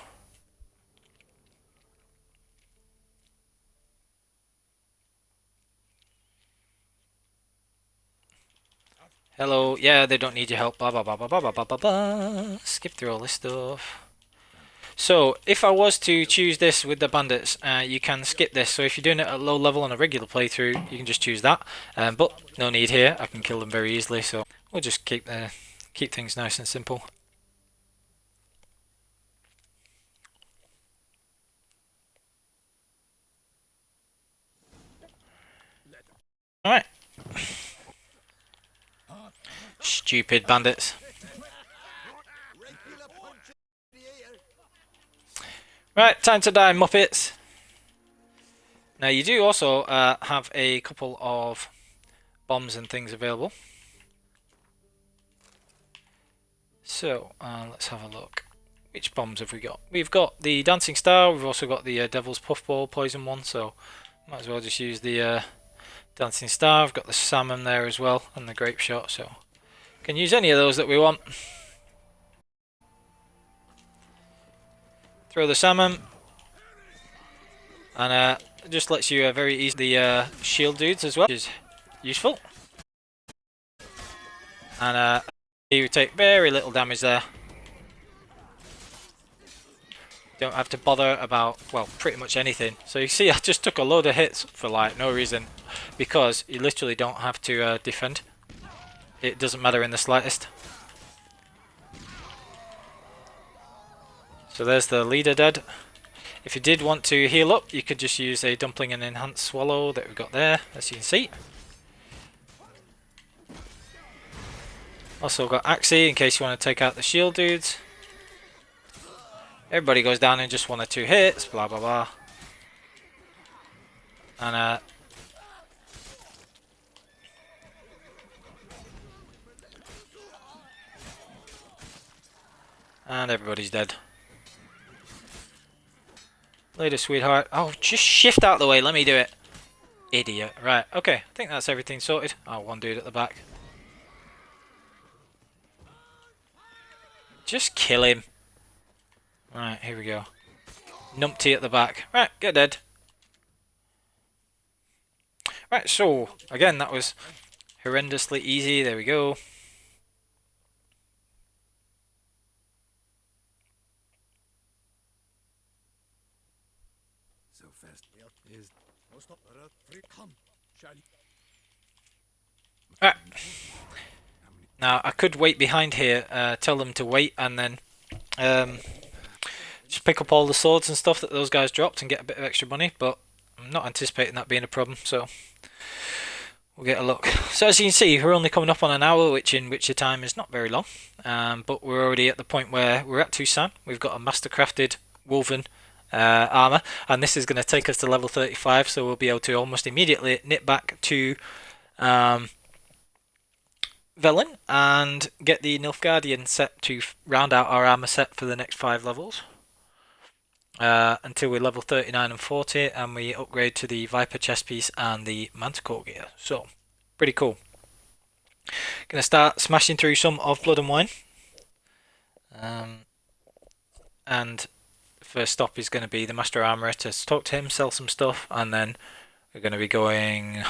Hello, yeah, they don't need your help, blah blah blah blah blah blah blah blah. Skip through all this stuff. So, if I was to choose this with the bandits, you can skip this. So if you're doing it at low level on a regular playthrough, you can just choose that. But no need here, I can kill them very easily, so we'll just keep things nice and simple. Alright. Stupid bandits. Right, time to die, Muppets. Now you do also have a couple of bombs and things available. So, let's have a look. Which bombs have we got? We've got the Dancing Star, we've also got the Devil's Puffball poison one, so might as well just use the Dancing Star. I've got the Salmon there as well, and the Grape Shot, so can use any of those that we want. Throw the Salmon, and it just lets you very easily shield dudes as well, which is useful. And you take very little damage there. Don't have to bother about, well, pretty much anything. So you see I just took a load of hits for like no reason, because you literally don't have to defend. It doesn't matter in the slightest. So there's the leader dead. If you did want to heal up, you could just use a Dumpling and Enhanced Swallow that we've got there, as you can see. Also got Axie in case you want to take out the shield dudes. Everybody goes down in just 1 or 2 hits, blah blah blah. And everybody's dead. Later, sweetheart. Oh, just shift out of the way, let me do it. Idiot. Right, okay, I think that's everything sorted. Oh, one dude at the back. Just kill him. Right, here we go. Numpty at the back. Right, get dead. Right, so, again, that was horrendously easy. There we go. Right. Now, I could wait behind here, tell them to wait, and then just pick up all the swords and stuff that those guys dropped and get a bit of extra money, but I'm not anticipating that being a problem, so we'll get a look. So as you can see, we're only coming up on an hour, which in Witcher time is not very long, but we're already at the point where we're at Toussaint. We've got a mastercrafted woven armor, and this is going to take us to level 35, so we'll be able to almost immediately knit back to Velen and get the Nilfgaardian set to round out our armor set for the next 5 levels until we're level 39 and 40, and we upgrade to the Viper chest piece and the Manticore gear. So pretty cool. Gonna start smashing through some of Blood and Wine, and the first stop is going to be the Master Armourer to talk to him, sell some stuff, and then we're going to be going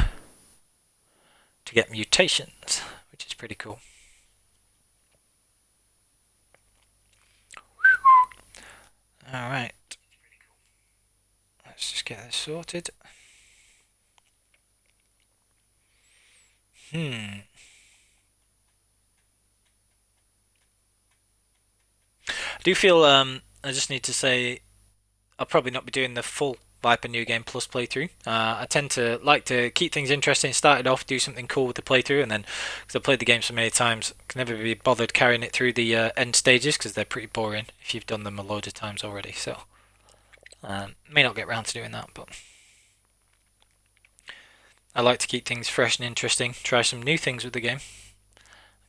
to get mutations, which is pretty cool. Alright, let's just get this sorted. I do feel I just need to say I'll probably not be doing the full Viper New Game Plus playthrough. I tend to like to keep things interesting, start it off, do something cool with the playthrough, and then, because I've played the game so many times, I can never be bothered carrying it through the end stages because they're pretty boring if you've done them a load of times already. So, may not get round to doing that, but I like to keep things fresh and interesting, try some new things with the game.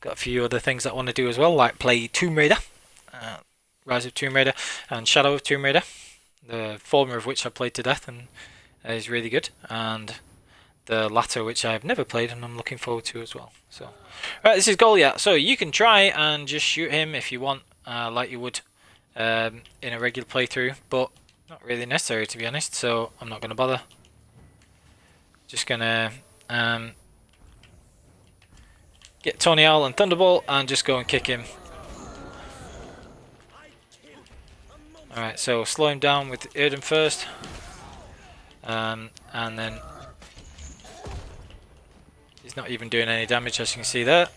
Got a few other things that I want to do as well, like play Tomb Raider, Rise of Tomb Raider, and Shadow of Tomb Raider. The former of which I played to death and is really good, and the latter which I have never played and I'm looking forward to as well. So, right, this is Goliath. So you can try and just shoot him if you want, like you would in a regular playthrough, but not really necessary to be honest. So I'm not going to bother. Just gonna get Tony Owl and Thunderbolt and just go and kick him. Alright, so slow him down with Erden first. And then he's not even doing any damage, as you can see there.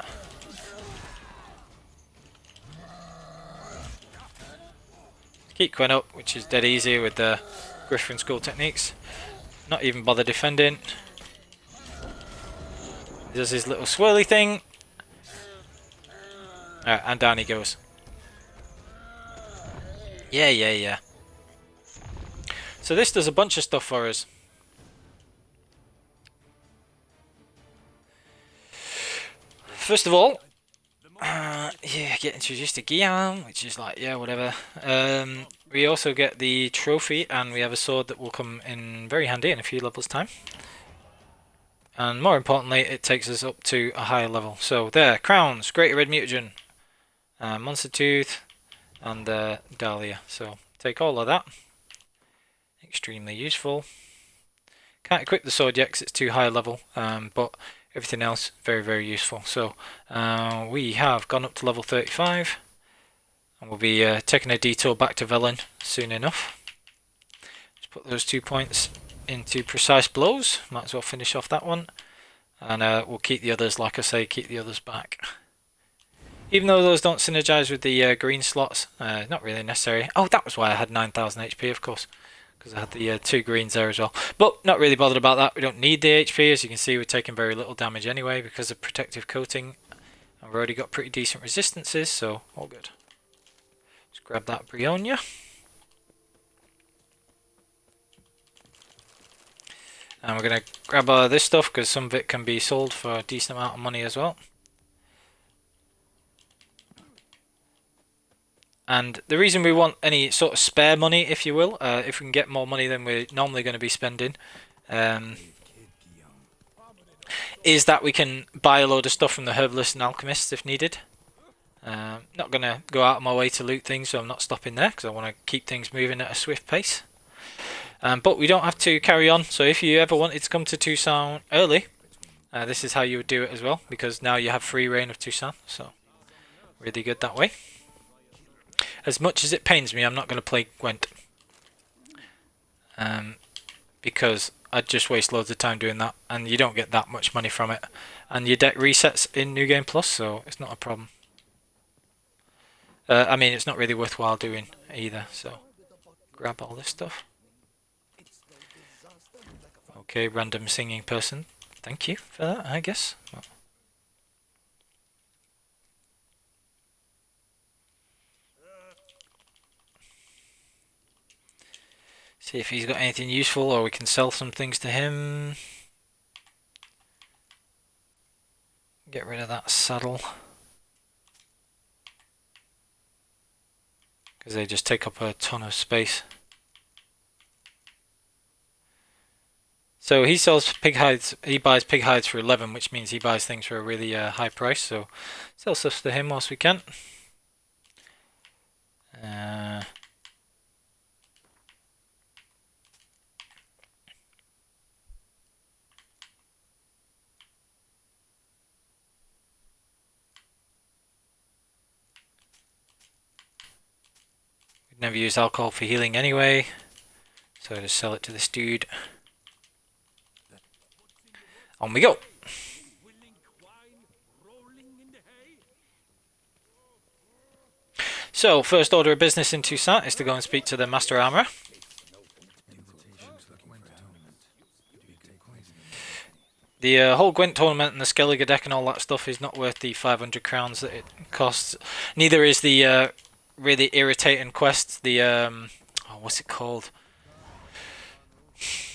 Keep going up, which is dead easy with the Griffin Skull techniques. Not even bother defending. He does his little swirly thing. Alright, and down he goes. Yeah. So this does a bunch of stuff for us. First of all, get introduced to Guillaume, which is like, yeah, whatever. We also get the trophy, and we have a sword that will come in very handy in a few levels' time. And more importantly, it takes us up to a higher level. So there, crowns, Greater Red Mutagen, Monster Tooth, and Dahlia. So take all of that. Extremely useful. Can't equip the sword yet because it's too high level, but everything else very useful. So we have gone up to level 35, and we'll be taking a detour back to Velen soon enough. Let's put those 2 points into precise blows. Might as well finish off that one, and we'll keep the others, like I say, keep the others back. Even though those don't synergize with the green slots, not really necessary. Oh, that was why I had 9,000 HP, of course, because I had the 2 greens there as well. But not really bothered about that. We don't need the HP. As you can see, we're taking very little damage anyway because of protective coating. And we've already got pretty decent resistances, so all good. Let's grab that Brionia. And we're going to grab this stuff because some of it can be sold for a decent amount of money as well. And the reason we want any sort of spare money, if you will, if we can get more money than we're normally going to be spending, is that we can buy a load of stuff from the herbalists and alchemists if needed. Not going to go out of my way to loot things, so I'm not stopping there because I want to keep things moving at a swift pace. But we don't have to carry on, so if you ever wanted to come to Toussaint early, this is how you would do it as well, because now you have free reign of Toussaint, so really good that way. As much as it pains me, I'm not going to play Gwent. Because I'd just waste loads of time doing that, and you don't get that much money from it. And your deck resets in New Game Plus, so it's not a problem. I mean, it's not really worthwhile doing either, so grab all this stuff. Okay, random singing person. Thank you for that, I guess. Well, see if he's got anything useful, or we can sell some things to him. Get rid of that saddle, because they just take up a ton of space. So he sells pig hides. He buys pig hides for 11, which means he buys things for a really high price. So sell stuff to him whilst we can. We'd never use alcohol for healing anyway, so just sell it to this dude. On we go. So, first order of business in Toussaint is to go and speak to the Master Armourer. The whole Gwent tournament and the Skellige deck and all that stuff is not worth the 500 crowns that it costs. Neither is the really irritating quest, the oh, what's it called?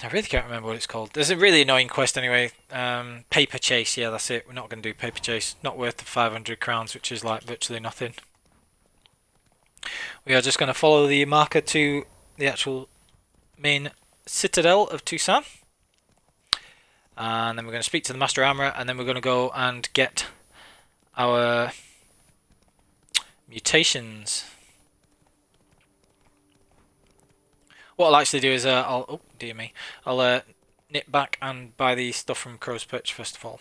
I really can't remember what it's called. There's a really annoying quest anyway. Paper Chase, yeah, that's it. We're not going to do Paper Chase. Not worth the 500 crowns, which is like virtually nothing. We are just going to follow the marker to the actual main citadel of Toussaint. And then we're going to speak to the Master Armourer, and then we're going to go and get our mutations. What I'll actually do is oh dear me, I'll nip back and buy the stuff from Crow's Perch first of all.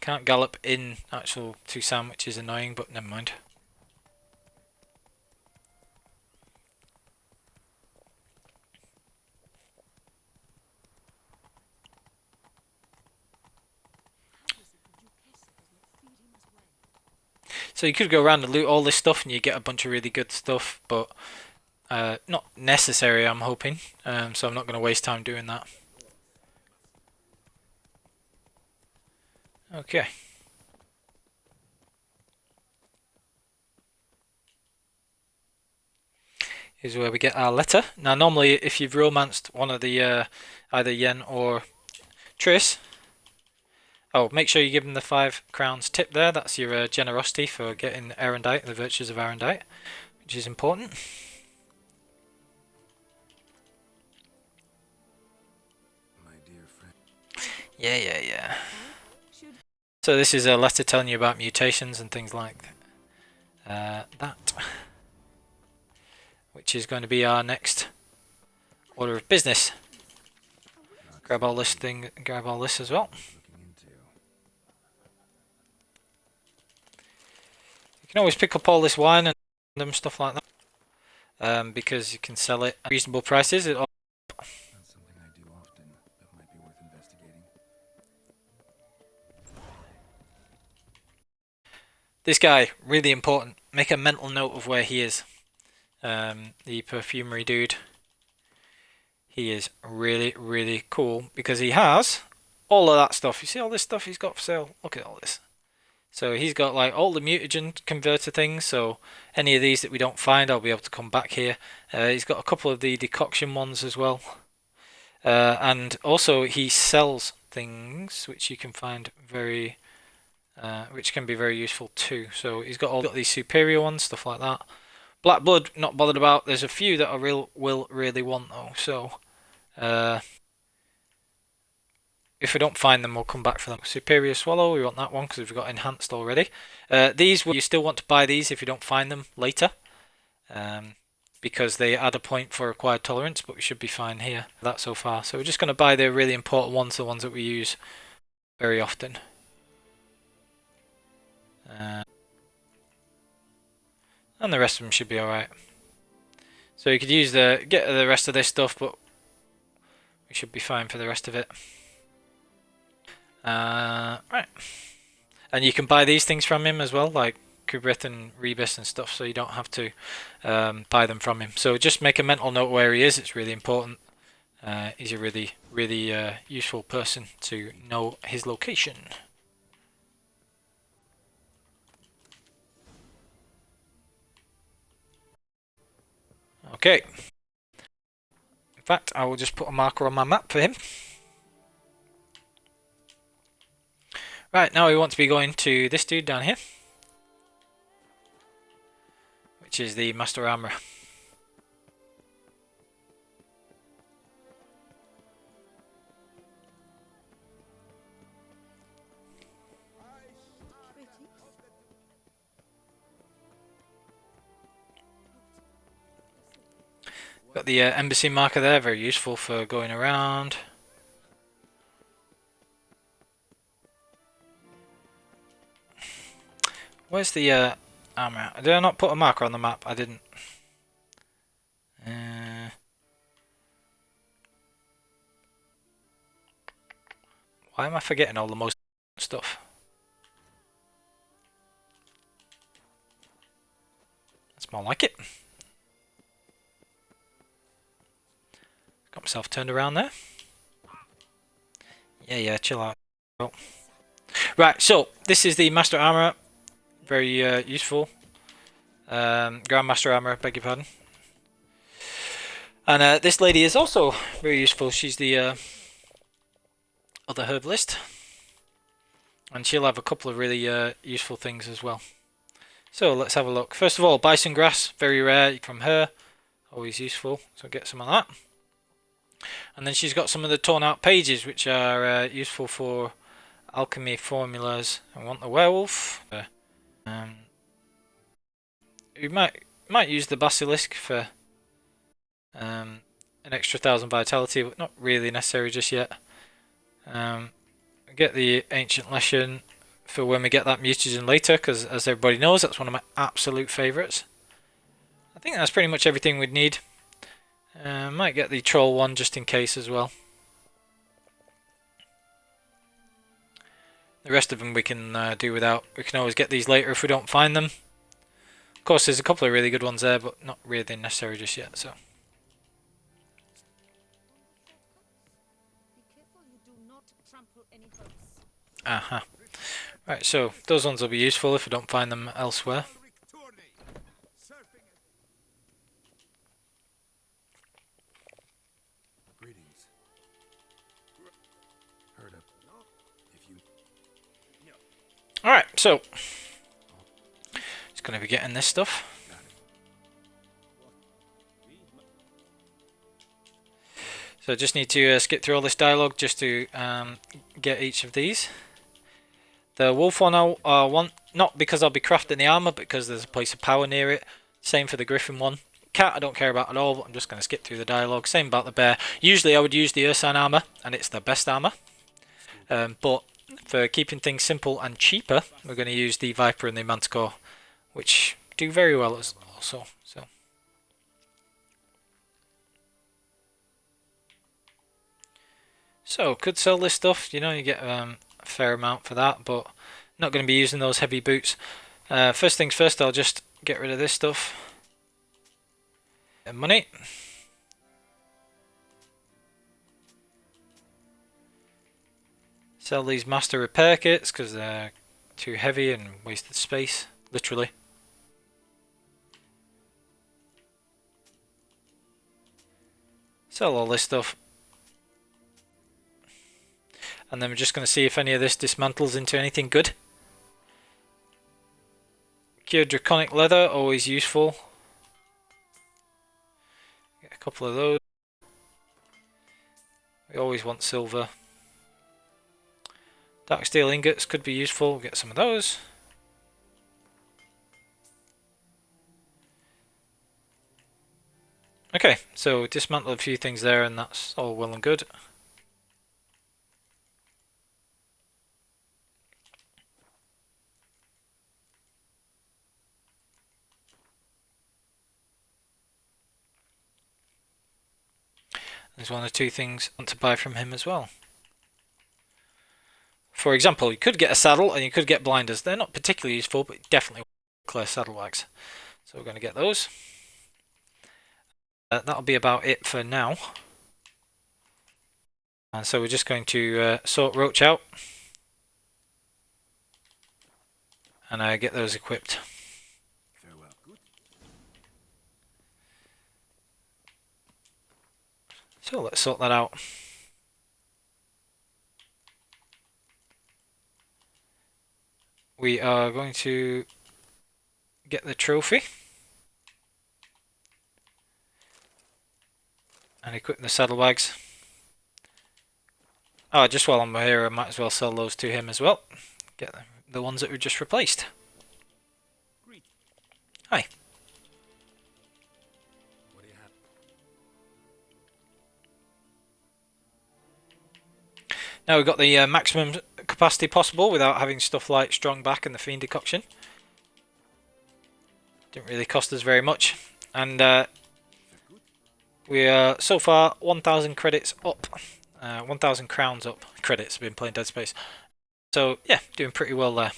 Can't gallop in actual Toussaint, which is annoying, but never mind. So you could go around and loot all this stuff and you get a bunch of really good stuff, but not necessary, I'm hoping. So I'm not going to waste time doing that. Okay. Here's where we get our letter. Now normally if you've romanced one of the either Yen or Triss, oh, make sure you give them the 5 crowns tip there. That's your generosity for getting Erendite, the virtues of Erendite, which is important. My dear friend. Yeah. So this is a letter telling you about mutations and things like that, which is going to be our next order of business. Grab all this thing, grab all this as well. You can always pick up all this wine and stuff like that, because you can sell it at reasonable prices. Not something I do often, but might be worth investigating. This guy, really important. Make a mental note of where he is. The perfumery dude. He is really, really cool because he has all of that stuff. You see all this stuff he's got for sale? Look at all this. So he's got like all the mutagen converter things. So any of these that we don't find, I'll be able to come back here. He's got a couple of the decoction ones as well. And also he sells things which you can find very, which can be very useful too. So he's got these superior ones, stuff like that. Black blood, not bothered about. There's a few that I will really want though. So if we don't find them, we'll come back for them. Superior swallow, we want that one because we've got enhanced already. These, you still want to buy these if you don't find them later, because they add a point for acquired tolerance, but we should be fine here. That so far. So we're just going to buy the really important ones, the ones that we use very often. And the rest of them should be alright. So you could use get the rest of this stuff, but we should be fine for the rest of it. Right. And you can buy these things from him as well, like Kubrith and Rebus and stuff, so you don't have to buy them from him. So just make a mental note where he is, it's really important. He's a really, really useful person to know his location. Okay. In fact, I will just put a marker on my map for him. Right, now we want to be going to this dude down here, which is the Master Armourer. Got the embassy marker there, very useful for going around. Where's the armor? Did I not put a marker on the map? I didn't. Why am I forgetting all the most stuff? That's more like it. Got myself turned around there. Yeah, chill out. Oh. Right, so this is the Master Armor. Very useful. Grandmaster Armor, beg your pardon. And this lady is also very useful. She's the other herbalist. And she'll have a couple of really useful things as well. So let's have a look. First of all, bison grass, very rare from her. Always useful, so get some of that. And then she's got some of the torn out pages, which are useful for alchemy formulas. I want the werewolf. We might use the basilisk for an extra 1,000 vitality, but not really necessary just yet. Get the ancient lesson for when we get that mutagen later, because as everybody knows, that's one of my absolute favourites. I think that's pretty much everything we'd need. Might get the troll one just in case as well. The rest of them we can do without. We can always get these later if we don't find them. Of course, there's a couple of really good ones there, but not really necessary just yet. So. Aha. Right, so those ones will be useful if we don't find them elsewhere. Greetings. Heard of if you. Alright, so just gonna be getting this stuff. So just need to skip through all this dialogue just to get each of these. The wolf one I want, not because I'll be crafting the armor, but because there's a place of power near it. Same for the griffin one. Cat I don't care about at all, but I'm just going to skip through the dialogue. Same about the bear. Usually I would use the Ursan armor, and it's the best armor. But for keeping things simple and cheaper, we're going to use the viper and the manticore, which do very well also. So could sell this stuff. You know, you get a fair amount for that, but not going to be using those heavy boots. First things first, I'll just get rid of this stuff. And money. Sell these master repair kits because they're too heavy and wasted space, literally. Sell all this stuff. And then we're just going to see if any of this dismantles into anything good. Cured draconic leather, always useful. Get a couple of those. We always want silver. Dark steel ingots could be useful, we'll get some of those. Okay, so dismantle a few things there and that's all well and good. There's one or two things I want to buy from him as well. For example, you could get a saddle and you could get blinders. They're not particularly useful, but definitely clear saddlebags. So we're going to get those. That'll be about it for now. And so we're just going to sort Roach out. And get those equipped. So let's sort that out. We are going to get the trophy and equip the saddlebags. Oh, just while I'm here, I might as well sell those to him as well. Get the ones that we just replaced. Hi. Now we've got the maximum capacity possible without having stuff like strong back and the fiend decoction. Didn't really cost us very much, and we are so far 1,000 credits up, 1,000 crowns up. Credits, been playing Dead Space, so yeah, doing pretty well there.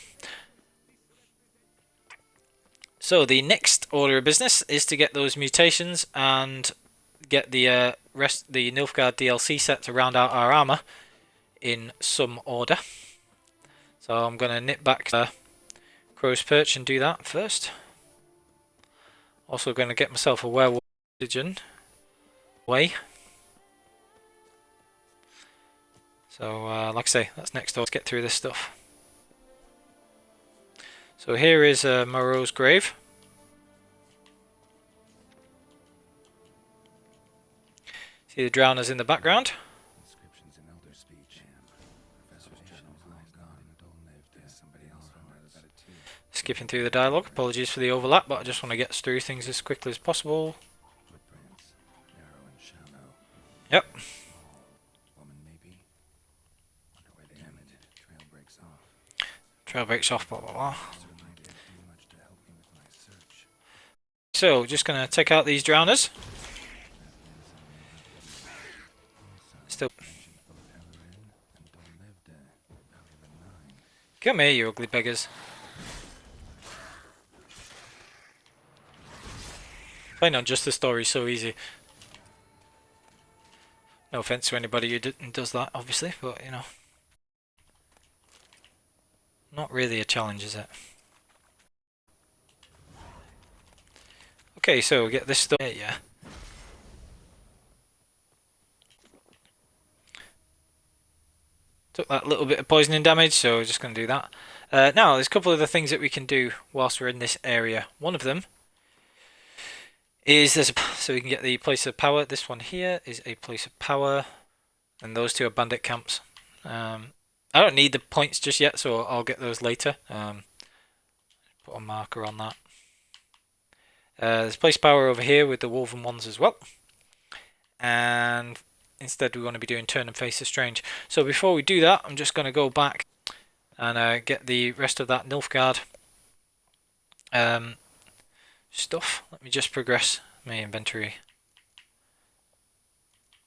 So the next order of business is to get those mutations and get the the Nilfgaard DLC set to round out our armor in some order. So I'm gonna nip back to Crow's Perch and do that first. Also gonna get myself a werewolf mutagen way. So like I say, that's next door. Let's get through this stuff. So here is Moreau's grave. See the drowners in the background. Inscriptions in elder speech. Somebody else about it too. Skipping through the dialogue. Apologies for the overlap, but I just want to get through things as quickly as possible. Footprints, narrow and shallow. Yep. Woman maybe. Wonder where they ended. Trail breaks off. Trail breaks off, blah blah blah. Certainly didn't do much to help me with my search. So, just going to take out these drowners. Still. Come here, you ugly beggars. Playing on just the story is so easy. No offense to anybody who does that, obviously, but you know. Not really a challenge, is it? Okay, so get this stuff. Yeah. Took that little bit of poisoning damage, so we're just going to do that. Now, there's a couple of other things that we can do whilst we're in this area. One of them is so we can get the place of power. This one here is a place of power, and those two are bandit camps. I don't need the points just yet, so I'll get those later. Put a marker on that. There's place power over here with the Wolven ones as well, and instead we want to be doing turn and face the strange. So before we do that, I'm just going to go back and get the rest of that Nilfgaard stuff. Let me just progress my inventory.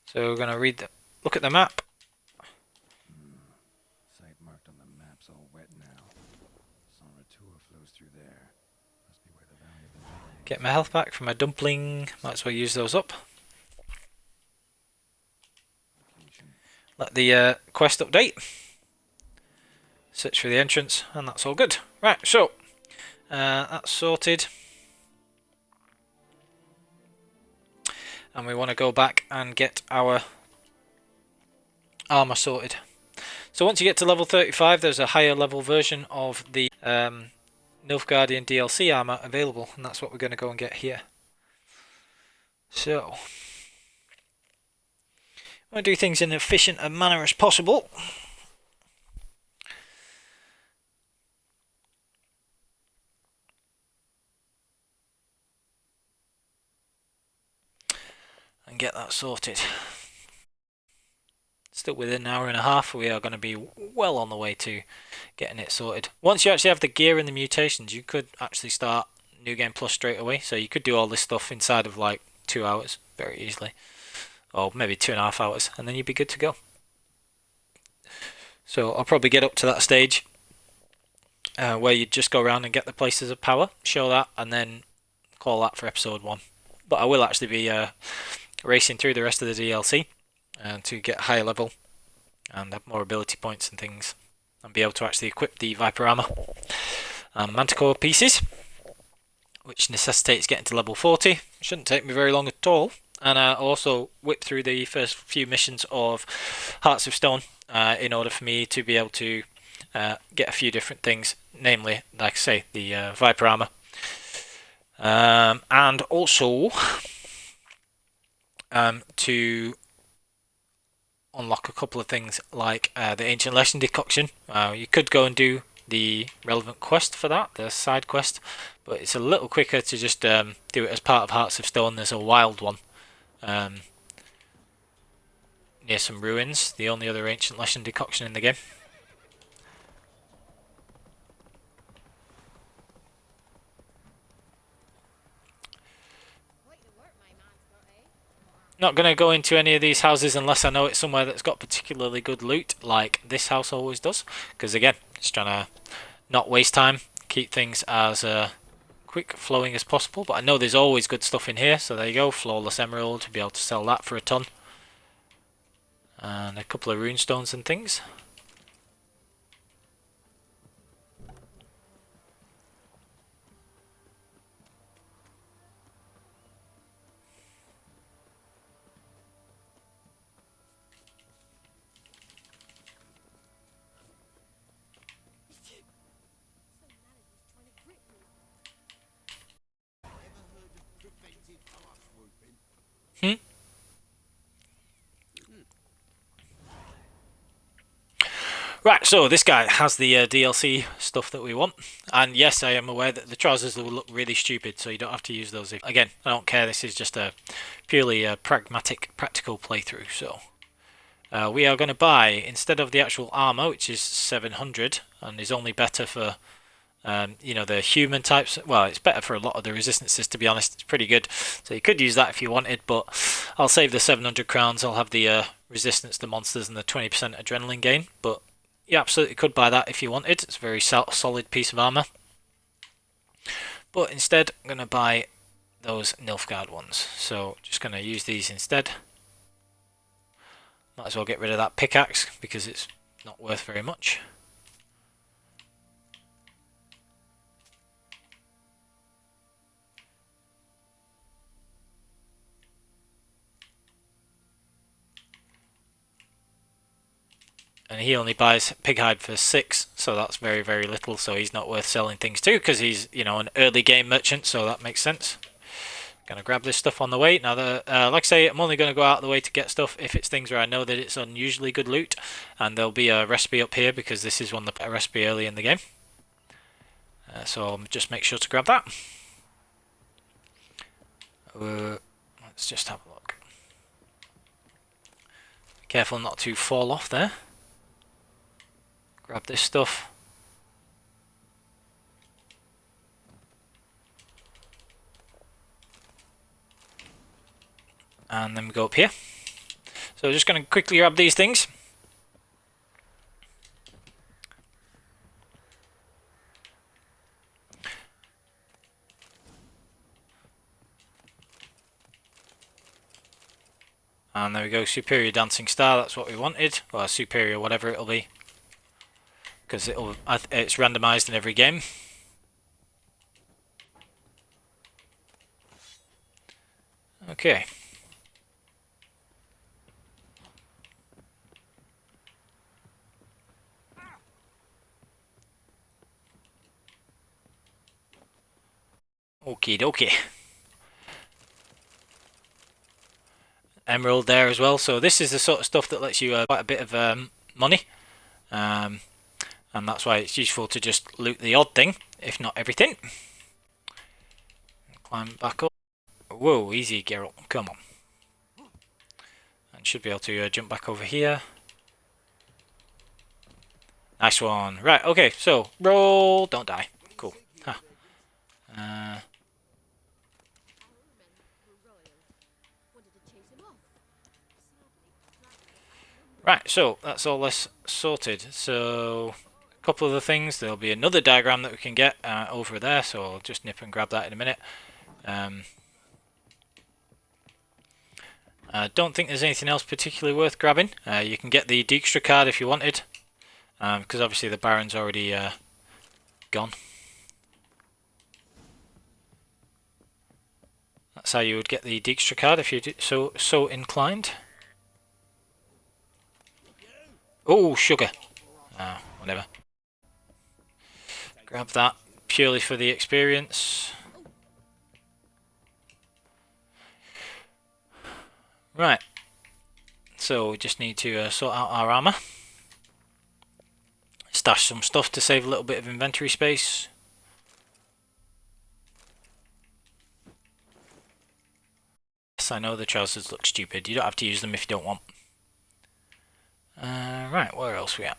So we're going to look at the map. Site marked on the map's all wet now. Sonratur flows through there. Must be where the Valley of the Moon is. Get my health back from my dumpling. Might as well use those up. Let the quest update. Search for the entrance, and that's all good. Right, so that's sorted. And we want to go back and get our armor sorted. So once you get to level 35, there's a higher level version of the Nilfgaardian DLC armor available, and that's what we're going to go and get here. So I want to do things in as efficient a manner as possible. And get that sorted. Still within an hour and a half, we are going to be well on the way to getting it sorted. Once you actually have the gear and the mutations, you could actually start New Game Plus straight away. So you could do all this stuff inside of like 2 hours very easily. Or maybe 2.5 hours, and then you'd be good to go. So I'll probably get up to that stage where you just go around and get the places of power, show that, and then call that for episode 1. But I will actually be racing through the rest of the DLC to get higher level and have more ability points and things, and be able to actually equip the Viper armor and Manticore pieces, which necessitates getting to level 40. Shouldn't take me very long at all. And also whip through the first few missions of Hearts of Stone in order for me to be able to get a few different things, namely, like I say, the Viper armor. And also to unlock a couple of things like the Ancient Lesson Decoction. You could go and do the relevant quest for that, the side quest, but it's a little quicker to just do it as part of Hearts of Stone. There's a wild one near some ruins, the only other Ancient Lesson Decoction in the game. Not going to go into any of these houses unless I know it's somewhere that's got particularly good loot, like this house always does, because again, just trying to not waste time, keep things as quick flowing as possible, but I know there's always good stuff in here, so there you go, flawless emerald, to be able to sell that for a ton. And a couple of runestones and things. Hmm? Right, so this guy has the DLC stuff that we want, and yes, I am aware that the trousers will look really stupid, so you don't have to use those. Again, I don't care, this is just a purely pragmatic, practical playthrough, so... we are going to buy, instead of the actual armor, which is 700, and is only better for, you know, the human types. Well, it's better for a lot of the resistances, to be honest. It's pretty good. So you could use that if you wanted, but I'll save the 700 crowns. I'll have the resistance to monsters and the 20% adrenaline gain, but you absolutely could buy that if you wanted. It's a very solid piece of armor. But instead, I'm going to buy those Nilfgaard ones. So just going to use these instead. Might as well get rid of that pickaxe because it's not worth very much. And he only buys pig hide for 6, so that's very, very little, so he's not worth selling things to because he's, you know, an early game merchant, so that makes sense. Gonna grab this stuff on the way. Now, like I say, I'm only going to go out of the way to get stuff if it's things where I know that it's unusually good loot, and there'll be a recipe up here because this is one a recipe early in the game. So I'll just make sure to grab that. Let's just have a look. Be careful not to fall off there. Grab this stuff. And then we go up here. So just going to quickly grab these things. And there we go, superior dancing star, that's what we wanted. Or superior whatever it'll be. Because it's randomised in every game. Okay. Okie dokie. Emerald there as well. So this is the sort of stuff that lets you quite a bit of money. And that's why it's useful to just loot the odd thing, if not everything. Climb back up. Whoa, easy Geralt, come on. And should be able to jump back over here. Nice one. Right, okay, so roll, don't die. Cool. Huh. Right, so that's all this sorted. So a couple of the things, there'll be another diagram that we can get over there, so I'll just nip and grab that in a minute. I don't think there's anything else particularly worth grabbing. You can get the Dijkstra card if you wanted, because obviously the Baron's already gone. That's how you would get the Dijkstra card if you're so inclined. Oh, sugar. Whatever. Grab that purely for the experience. Right. So we just need to sort out our armor. Stash some stuff to save a little bit of inventory space. Yes, I know the trousers look stupid. You don't have to use them if you don't want. Right, where else we at?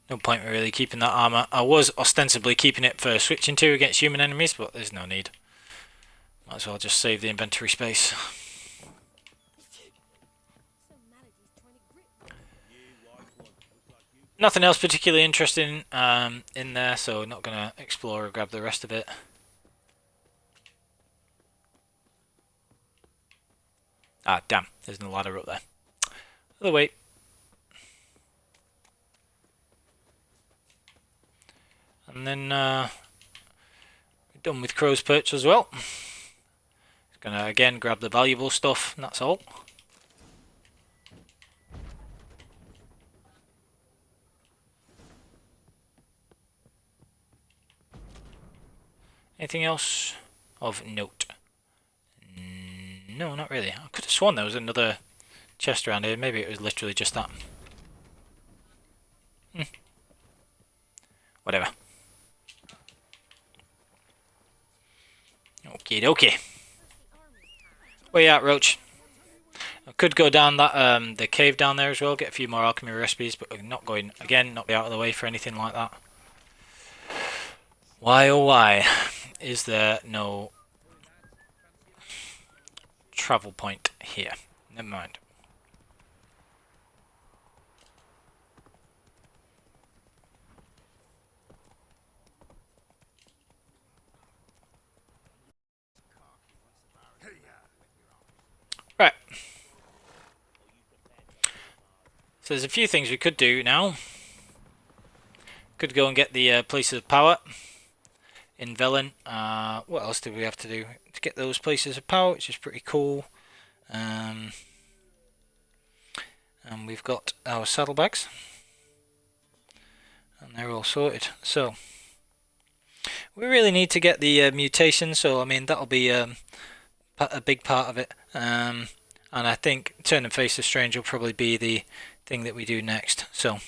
No point in really keeping that armour. I was ostensibly keeping it for switching to against human enemies, but there's no need. Might as well just save the inventory space. Nothing else particularly interesting in there, so not going to explore or grab the rest of it. Ah, damn, there's no ladder up there. Other way. And then we're done with Crow's Perch as well. Gonna again grab the valuable stuff, and that's all. Anything else of note? No, not really. I could have sworn there was another chest around here. Maybe it was literally just that. Whatever. Okie dokie. Where you at, Roach? I could go down that the cave down there as well, get a few more alchemy recipes, but I'm not going again, not be out of the way for anything like that. Why oh why is there no travel point here? Never mind. Right. So there's a few things we could do now. Could go and get the places of power in Velen. What else do we have to do to get those places of power, which is pretty cool. And we've got our saddlebags, and they're all sorted. So we really need to get the mutations. So I mean that'll be a big part of it. And I think Turn and Face the Strange will probably be the thing that we do next. So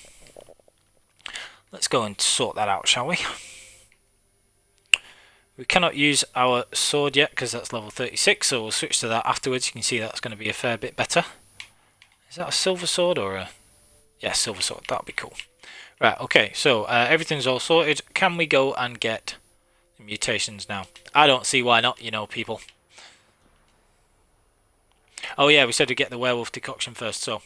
let's go and sort that out, shall we? We cannot use our sword yet because that's level 36, so we'll switch to that afterwards. You can see that's going to be a fair bit better. Is that a silver sword or a... Yeah, silver sword. That'll be cool. Right, okay, so everything's all sorted. Can we go and get the mutations now? I don't see why not, you know, people. Oh yeah, we said to get the werewolf decoction first, so...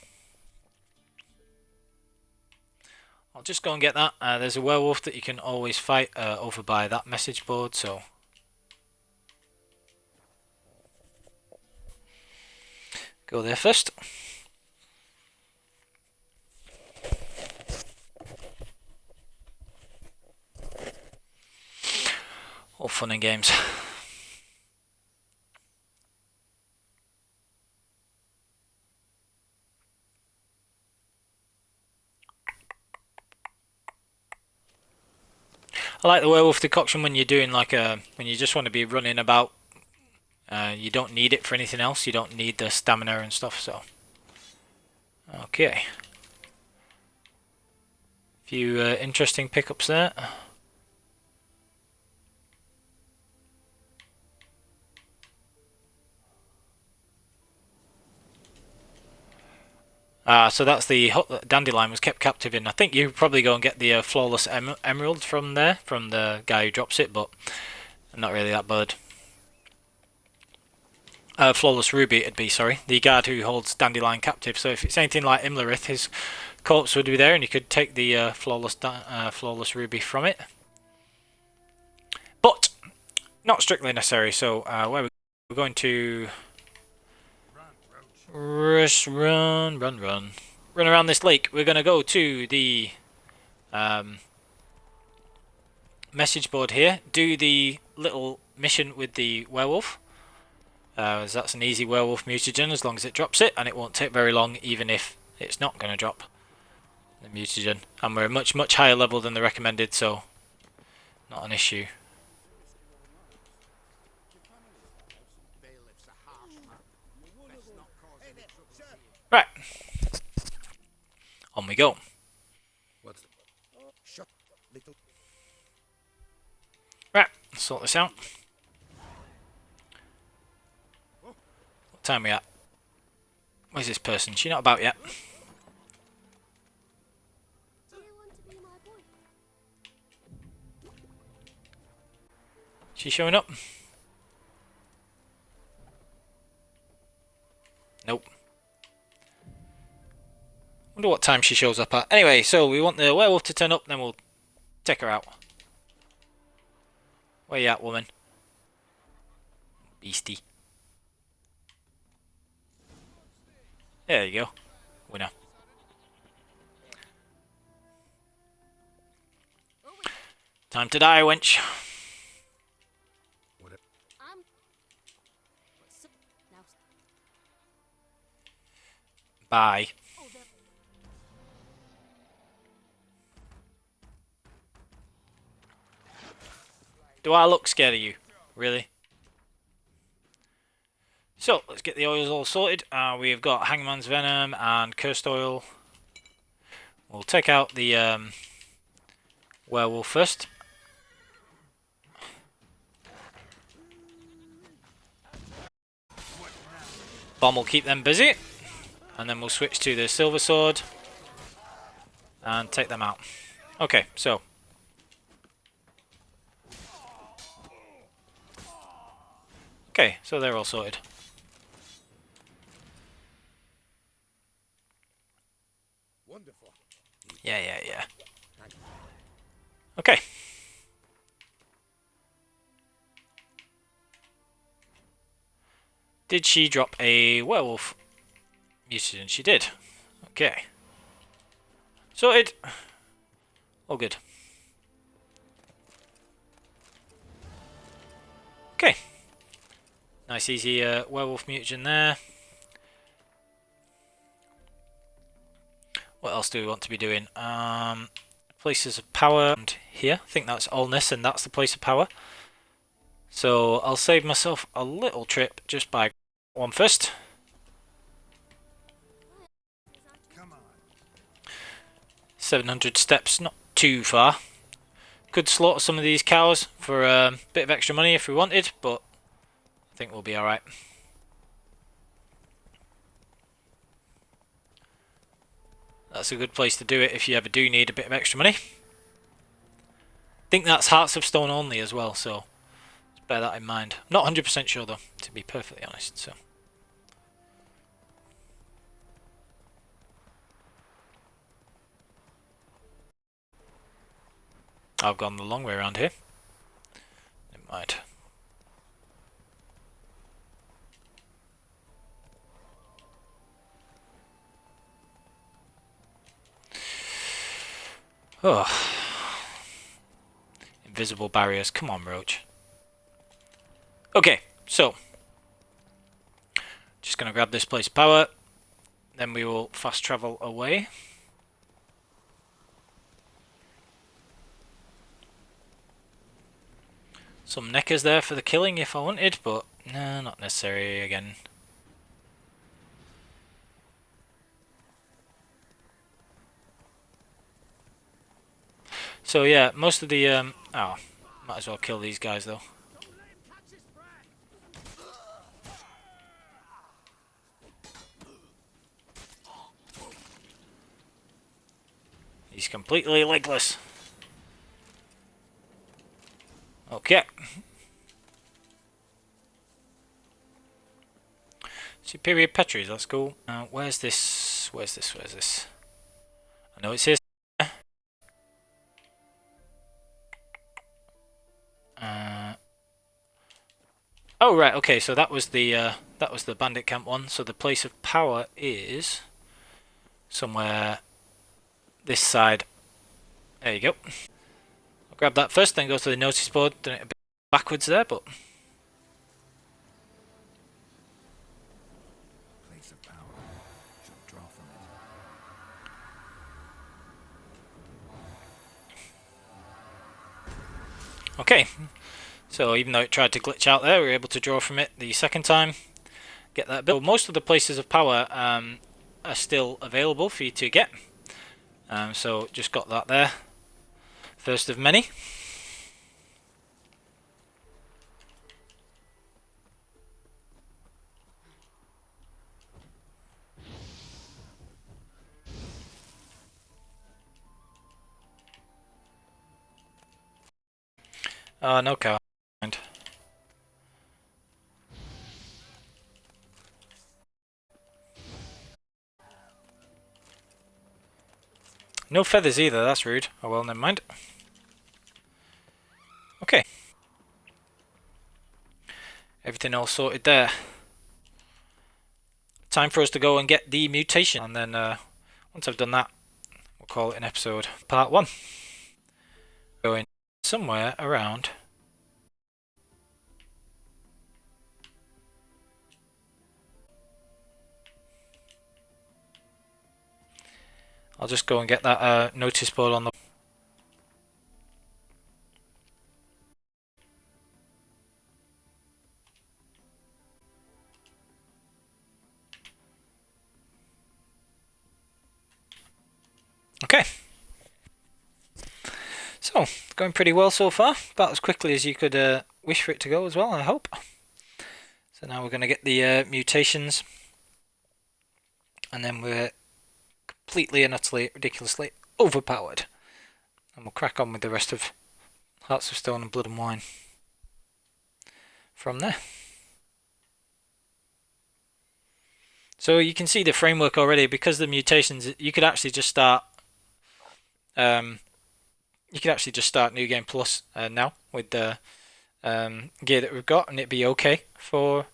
I'll just go and get that. There's a werewolf that you can always fight over by that message board, so... Go there first. All fun and games. I like the werewolf decoction when you're doing like when you just want to be running about. You don't need it for anything else. You don't need the stamina and stuff. So, okay. Few interesting pickups there. So that's the hut that Dandelion was kept captive in. I think you probably go and get the flawless emerald from there, from the guy who drops it, but I'm not really that bothered. Flawless ruby it'd be, sorry. The guard who holds Dandelion captive. So if it's anything like Imlerith, his corpse would be there and you could take the flawless ruby from it. But not strictly necessary, so where we're going to... Run around this lake. We're going to go to the message board here, do the little mission with the werewolf. As that's an easy werewolf mutagen as long as it drops it, and it won't take very long even if it's not going to drop the mutagen. And we're much higher level than the recommended, so not an issue. Right, on we go. Right, let's sort this out. What time are we at? Where's this person? She's not about yet. She showing up? Nope. Wonder what time she shows up at. Anyway, so we want the werewolf to turn up, then we'll take her out. Where you at, woman? Beastie. There you go. Winner. Time to die, wench. Bye. Do I look scared of you? Really? So, let's get the oils all sorted. We've got Hangman's Venom and Cursed Oil. We'll take out the werewolf first. Bomb will keep them busy. And then we'll switch to the Silver Sword. And take them out. Okay, so. Okay, so they're all sorted. Wonderful. Yeah. Okay. Did she drop a werewolf mutagen? She did. Okay. Sorted. All good. Okay. Nice easy werewolf mutagen there. What else do we want to be doing? Places of power and here. I think that's Allness and that's the place of power. So I'll save myself a little trip just by one first. Come on. 700 steps, not too far. Could slaughter some of these cows for a bit of extra money if we wanted, but I think we'll be alright. That's a good place to do it if you ever do need a bit of extra money. I think that's Hearts of Stone only as well, so bear that in mind. Not 100% sure though, to be perfectly honest. So I've gone the long way around here. Never mind. Oh. Invisible barriers. Come on, Roach. Okay, so just gonna grab this place of power. Then we will fast travel away. Some neckers there for the killing if I wanted, but no, not necessary again. So yeah, most of the oh, might as well kill these guys though. He's completely legless. Okay. Superior Petries, that's cool. Where's this? Where's this? I know it's here. Oh right, okay. So that was the bandit camp one. So the place of power is somewhere this side. There you go. I'll grab that first, then go to the notice board. Done it a bit backwards there, but Place of power. Should draw from it. okay. So even though it tried to glitch out there, we were able to draw from it the second time. Get that built. Most of the places of power are still available for you to get. So just got that there. First of many. No car. No feathers either, that's rude. Oh well, never mind. Okay. Everything all sorted there. Time for us to go and get the mutation. And then once I've done that, we'll call it an episode. Part 1. Going somewhere around. I'll just go and get that notice board on the... Okay. So, going pretty well so far. About as quickly as you could wish for it to go as well, I hope. So now we're going to get the mutations. And then we're completely and utterly, ridiculously overpowered. And we'll crack on with the rest of Hearts of Stone and Blood and Wine from there. So you can see the framework already, because the mutations, you could actually just start New Game Plus now with the gear that we've got, and it'd be okay for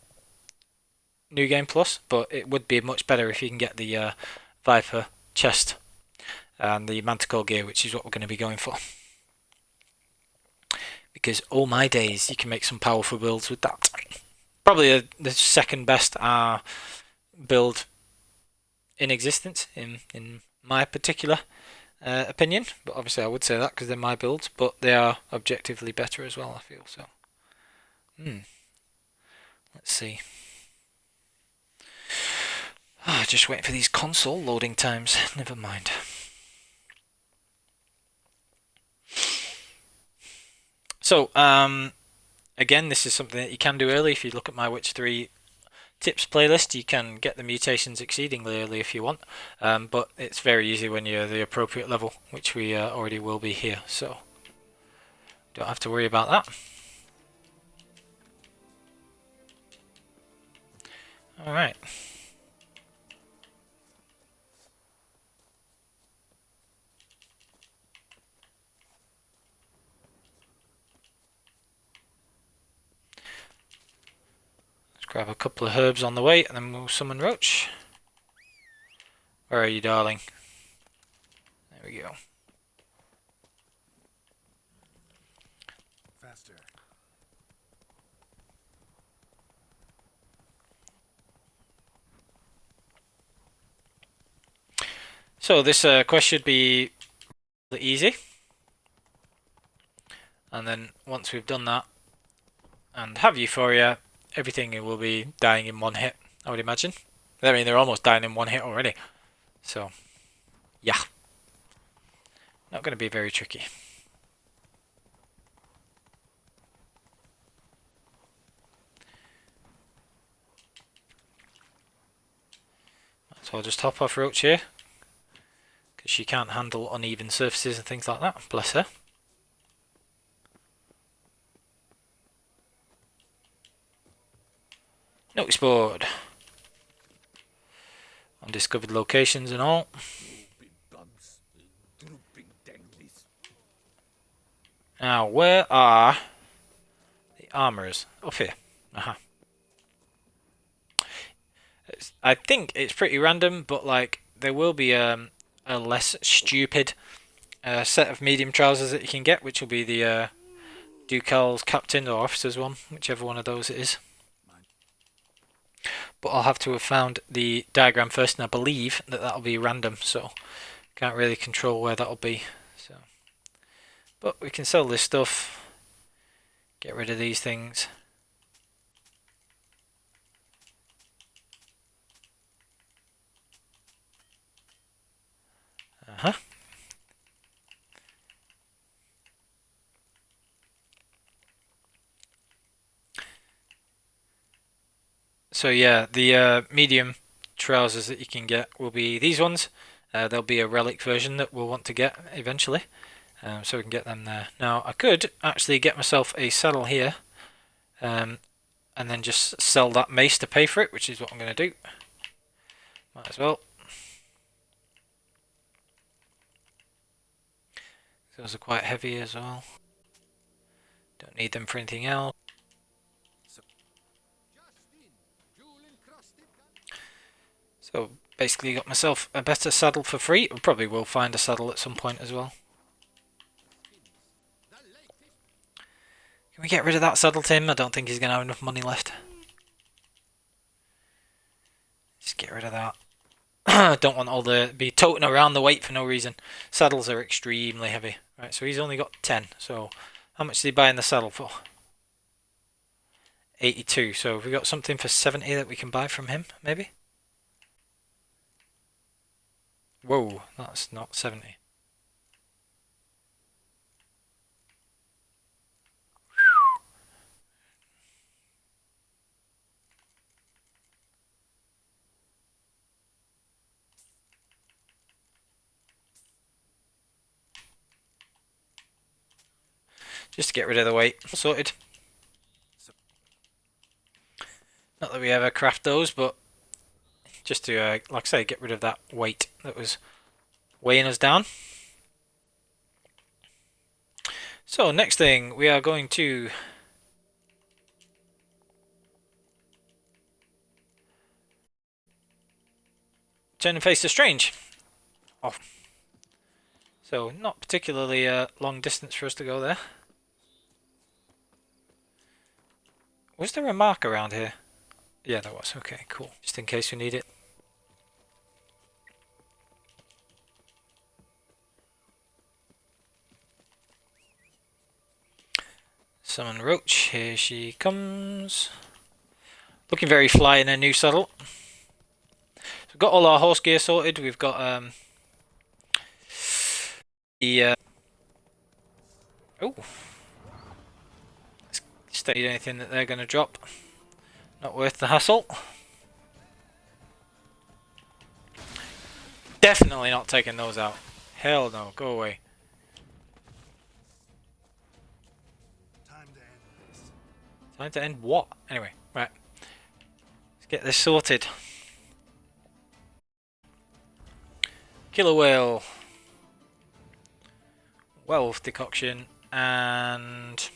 New Game Plus, but it would be much better if you can get the Viper chest and the Manticore gear, which is what we're going to be going for. Because oh my days, you can make some powerful builds with that. Probably the second best build in existence in my particular opinion, but obviously I would say that because they're my builds, but they are objectively better as well, I feel. So let's see. Just waiting for these console loading times. Never mind. So again, this is something that you can do early. If you look at my Witcher 3 tips playlist, you can get the mutations exceedingly early if you want, but it's very easy when you're the appropriate level, which we already will be here, so don't have to worry about that. Alright. Grab a couple of herbs on the way, and then we'll summon Roach. Where are you, darling? There we go. Faster. So this quest should be really easy. And then once we've done that, and have Euphoria, everything will be dying in one hit, I would imagine. I mean, they're almost dying in one hit already. So, yeah. Not going to be very tricky. So I'll just hop off Roach here, because she can't handle uneven surfaces and things like that. Bless her. Notice board. Undiscovered locations and all. Now, where are the armorers? Up here. I think it's pretty random, but like there will be a less stupid set of medium trousers that you can get, which will be the Ducal's captain or officer's one, whichever one of those it is. But I'll have to have found the diagram first, and I believe that that'll be random, so can't really control where that'll be. So, but we can sell this stuff, get rid of these things. So yeah, the medium trousers that you can get will be these ones. There'll be a relic version that we'll want to get eventually, so we can get them there. Now I could actually get myself a saddle here, and then just sell that mace to pay for it, which is what I'm going to do. Might as well. Those are quite heavy as well. Don't need them for anything else. So basically got myself a better saddle for free. I probably will find a saddle at some point as well. Can we get rid of that saddle, Tim? I don't think he's going to have enough money left. Just get rid of that. I don't want all the be toting around the weight for no reason. Saddles are extremely heavy. Right, so he's only got 10. So how much is he buying the saddle for? 82. So have we got something for 70 that we can buy from him, maybe? Whoa, that's not 70. Just to get rid of the weight. Sorted. Not that we ever craft those, but just to, like I say, get rid of that weight that was weighing us down. So next thing, we are going to turn and face the strange. Off. So not particularly long distance for us to go there. Was there a mark around here? Yeah, there was. Okay, cool. Just in case we need it. Summon Roach. Here she comes. Looking very fly in her new saddle. So we've got all our horse gear sorted. We've got the oh, just don't need anything that they're going to drop. Not worth the hassle. Definitely not taking those out. Hell no, go away. Time to end this. Time to end what? Anyway, right. Let's get this sorted. Killer whale. Wealth decoction. And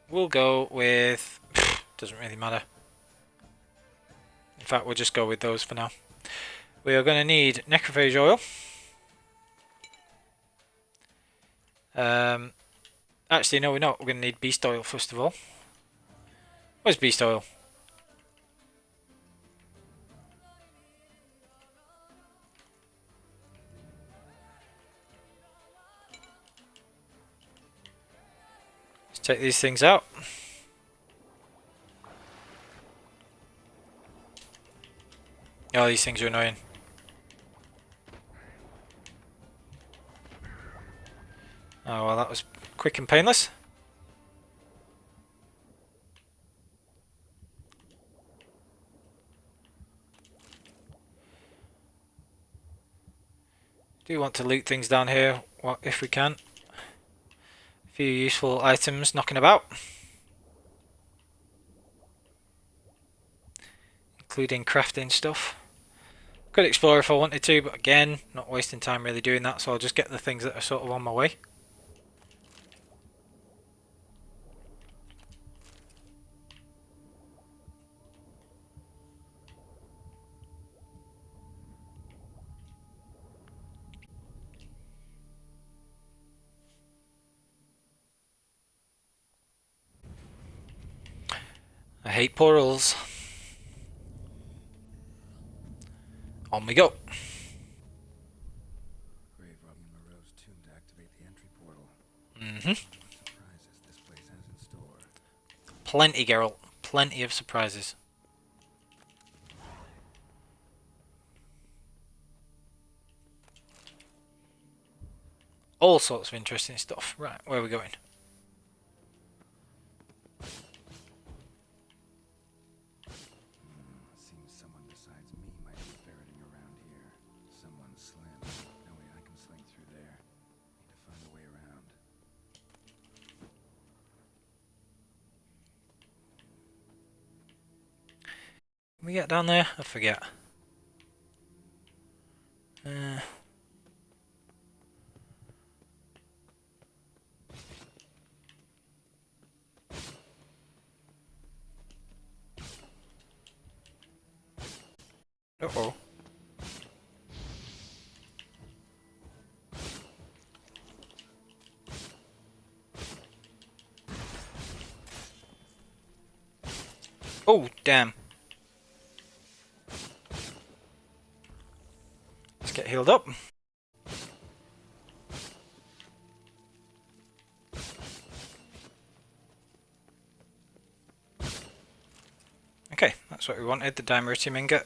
we'll go with... doesn't really matter. In fact, we'll just go with those for now. We are going to need necrophage oil. Actually, no, we're not. We're going to need beast oil first of all. Where's beast oil? Let's take these things out. Oh, these things are annoying. Oh, well, that was quick and painless. Do want to loot things down here, if we can. A few useful items knocking about. Including crafting stuff. Could explore if I wanted to, but again, not wasting time really doing that, so I'll just get the things that are sort of on my way. I hate portals. On we go. Grave robbing Moreau's tomb to activate the entry portal. Mm-hmm. What surprises this place has in store? Plenty, Geralt. Plenty of surprises. All sorts of interesting stuff. Right, where are we going? Seems someone besides me might be ferreting around here. Someone slim. No way I can sling through there. Need to find a way around. Can we get down there? I forget. Uh-oh. Oh, damn. Let's get healed up. Okay, that's what we wanted, the dimeritium ingot.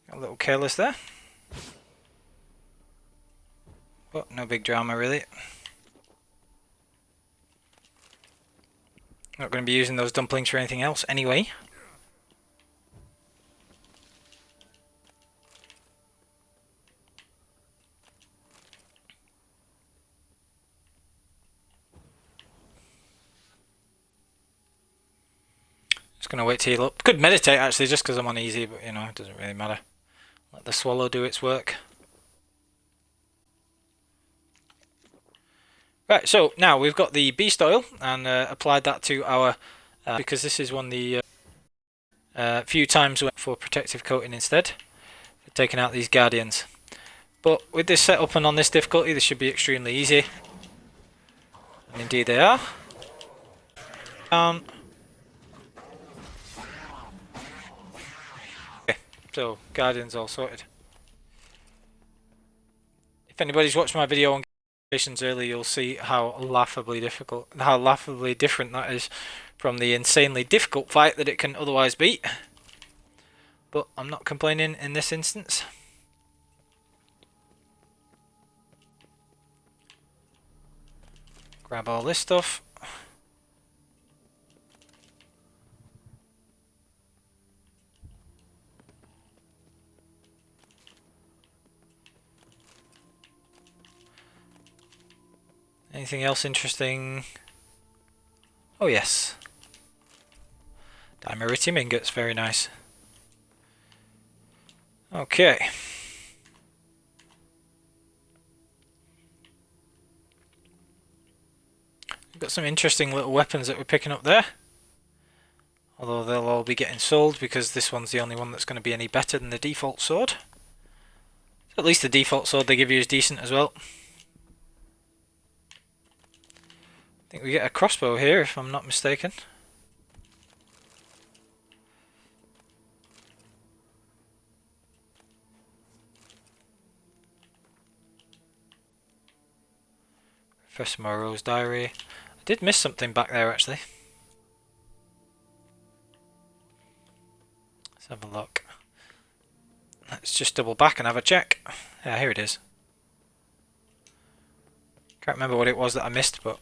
Got a little careless there. But no big drama really. Not going to be using those dumplings for anything else anyway. Just going to wait to heal up. Could meditate actually just because I'm on easy, but you know, it doesn't really matter. Let the swallow do its work. Right, so now we've got the beast oil and applied that to our, because this is one of the few times for protective coating instead, for taking out these guardians. But with this setup and on this difficulty, this should be extremely easy. And indeed they are. Okay, so guardians all sorted. If anybody's watched my video on mutations earlier, you'll see how laughably different that is from the insanely difficult fight that it can otherwise beat. But I'm not complaining in this instance. Grab all this stuff. Anything else interesting? Oh yes. Dimeritium ingots, very nice. Okay. We've got some interesting little weapons that we're picking up there. Although they'll all be getting sold because this one's the only one that's going to be any better than the default sword. At least the default sword they give you is decent as well. I think we get a crossbow here if I'm not mistaken. Professor Moreau's diary. I did miss something back there actually. Let's have a look. Let's just double back and have a check. Yeah, here it is. Can't remember what it was that I missed, but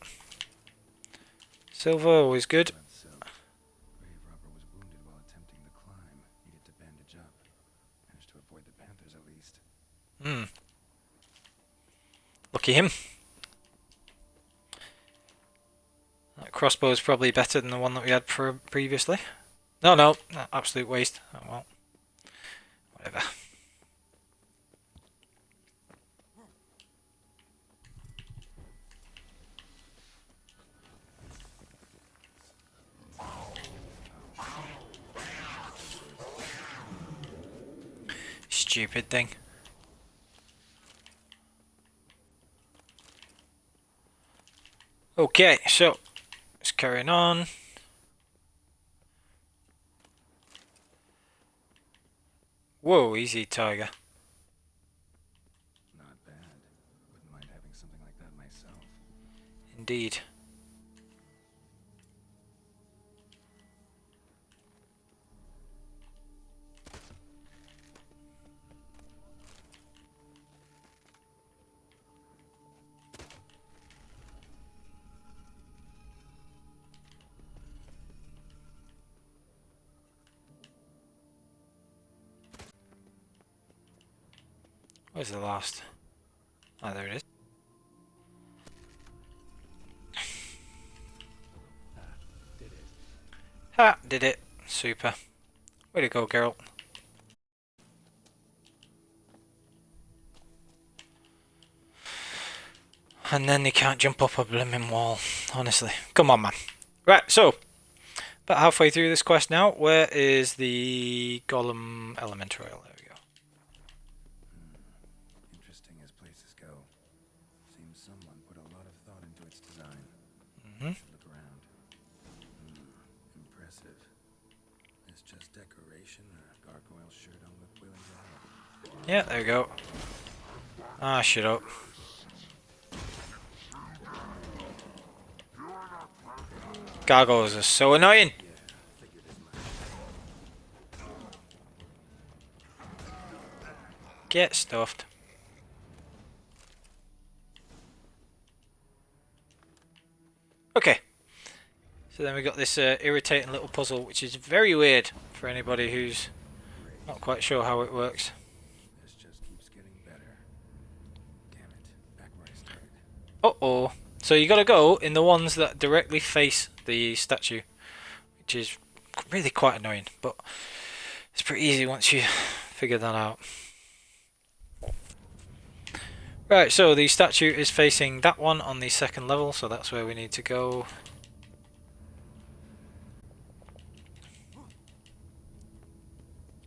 silver, always good. Brave robber was wounded while attempting the climb. Needed to bandage up. Managed to avoid the panthers at least. Lucky him. That crossbow is probably better than the one that we had previously. No, absolute waste. Oh well. Whatever. Stupid thing. Okay, so let's carry on. Whoa, easy, tiger. Not bad. Wouldn't mind having something like that myself. Indeed. Where's the last? Oh, there it is. Did it. Ha! Did it. Super. Way to go, girl. And then they can't jump up a blooming wall. Honestly. Come on, man. Right, so About halfway through this quest now. Where is the Golem Elemental Oil? There we go. Interesting as places go. Seems someone put a lot of thought into its design. Look around. Impressive. It's just decoration. A gargoyle sure don't look willing to help. Yeah, there we go. Ah, shut up. Gargoyles are so annoying. Yeah, figured as much. Get stuffed. Okay. So then we got this irritating little puzzle, which is very weird for anybody who's not quite sure how it works. This just keeps getting better. Damn it. Back where I started. Uh-oh. So you gotta go in the ones that directly face the statue, which is really quite annoying, but it's pretty easy once you figure that out. Right, so the statue is facing that one on the second level, so that's where we need to go.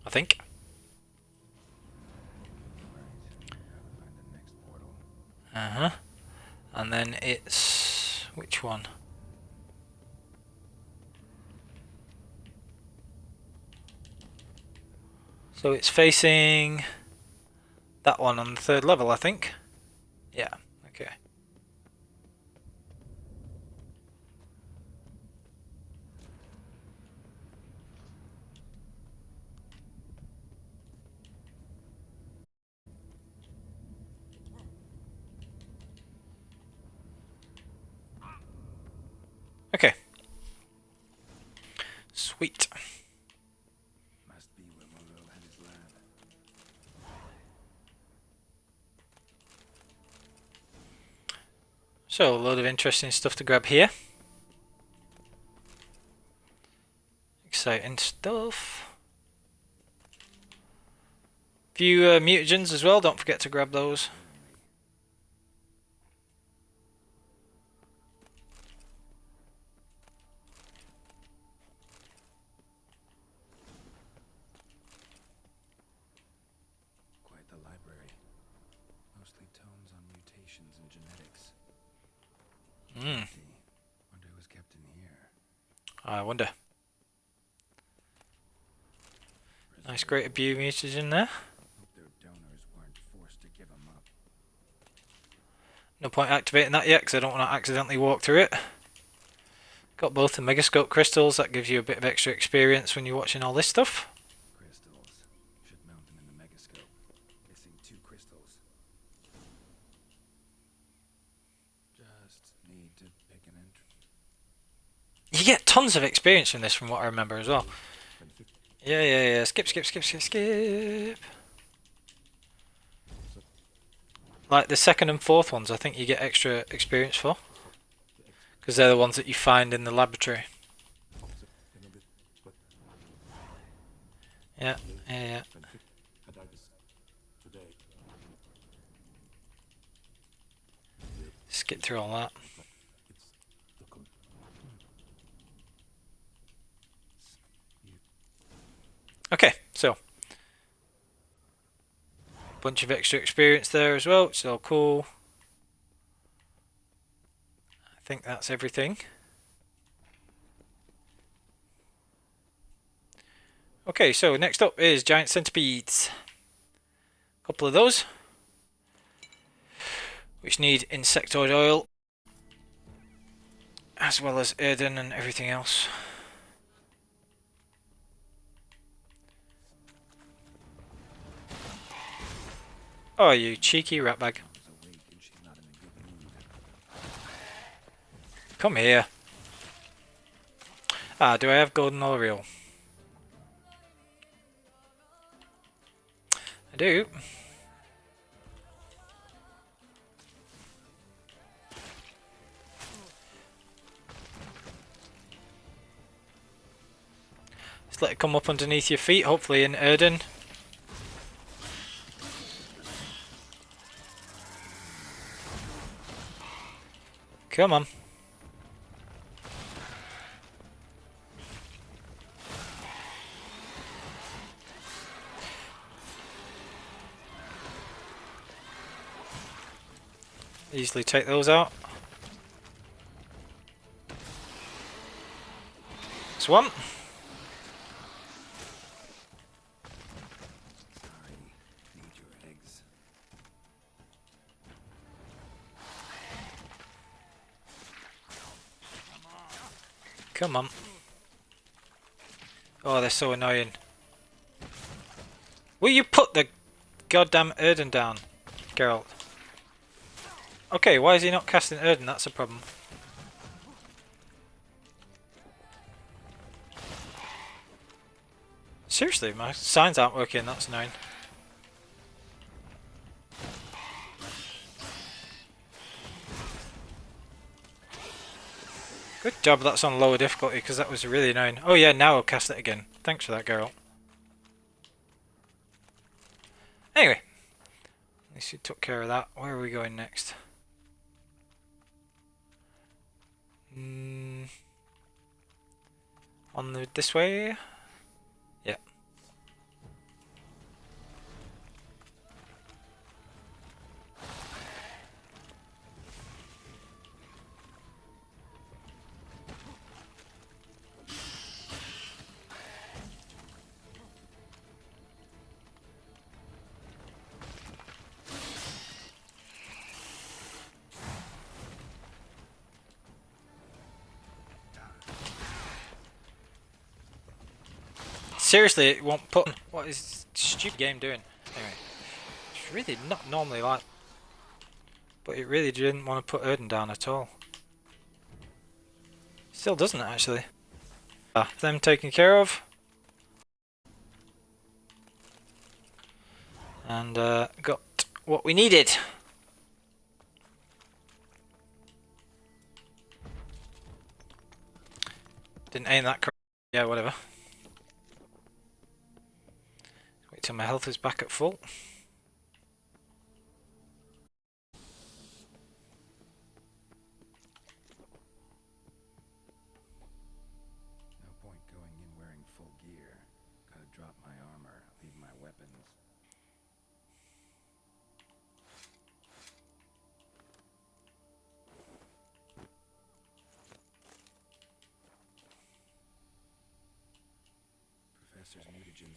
I think. Right. Gotta find the next portal. Uh-huh. And then it's... which one? So it's facing that one on the third level, I think. Yeah, okay. Okay. Sweet. Must be where Moreau had his lab. So, a load of interesting stuff to grab here. Exciting stuff. Few mutagens as well, don't forget to grab those. Quite the library. Mostly tomes on mutations and genetics. Empty. Wonder who's kept in here. I wonder. Nice great abuse mutagen there. Hope their donors weren't forced to give them up. No point activating that yet because I don't want to accidentally walk through it. Got both the Megascope crystals, that gives you a bit of extra experience when you're watching all this stuff. Crystals. Should mount them in the megascope. Missing 2 crystals. Just need to pick an entrance. You get tons of experience from this from what I remember as well. Yeah. Skip. Like the second and fourth ones, I think you get extra experience for. Because they're the ones that you find in the laboratory. Yeah. Skip through all that. Okay, so. Bunch of extra experience there as well, which is all cool. I think that's everything. Okay, so next up is giant centipedes. A couple of those, which need insectoid oil, as well as Erden and everything else. Oh, you cheeky ratbag. Come here. Ah, do I have golden Oriole? I do. Just let it come up underneath your feet, hopefully in Erden. Come on. Easily take those out. That's one. Sorry, need your eggs. Come on. Oh, they're so annoying. Will you put the goddamn Erden down, Geralt? Okay, why is he not casting Erden? That's a problem. Seriously, my signs aren't working, that's annoying. Good job that's on lower difficulty, because that was really annoying. Oh yeah, now I'll cast it again. Thanks for that, Geralt. Anyway, at least we took care of that. Where are we going next? On this way? Yeah. Seriously, it won't put. What is this stupid game doing? Anyway, it's really not normally like, but it really didn't want to put Erden down at all. Still doesn't actually. Them taken care of, and got what we needed. Didn't aim that correct. Yeah, whatever. Wait till my health is back at full. No point going in wearing full gear. Gotta drop my armor, leave my weapons. Professor's mutagen.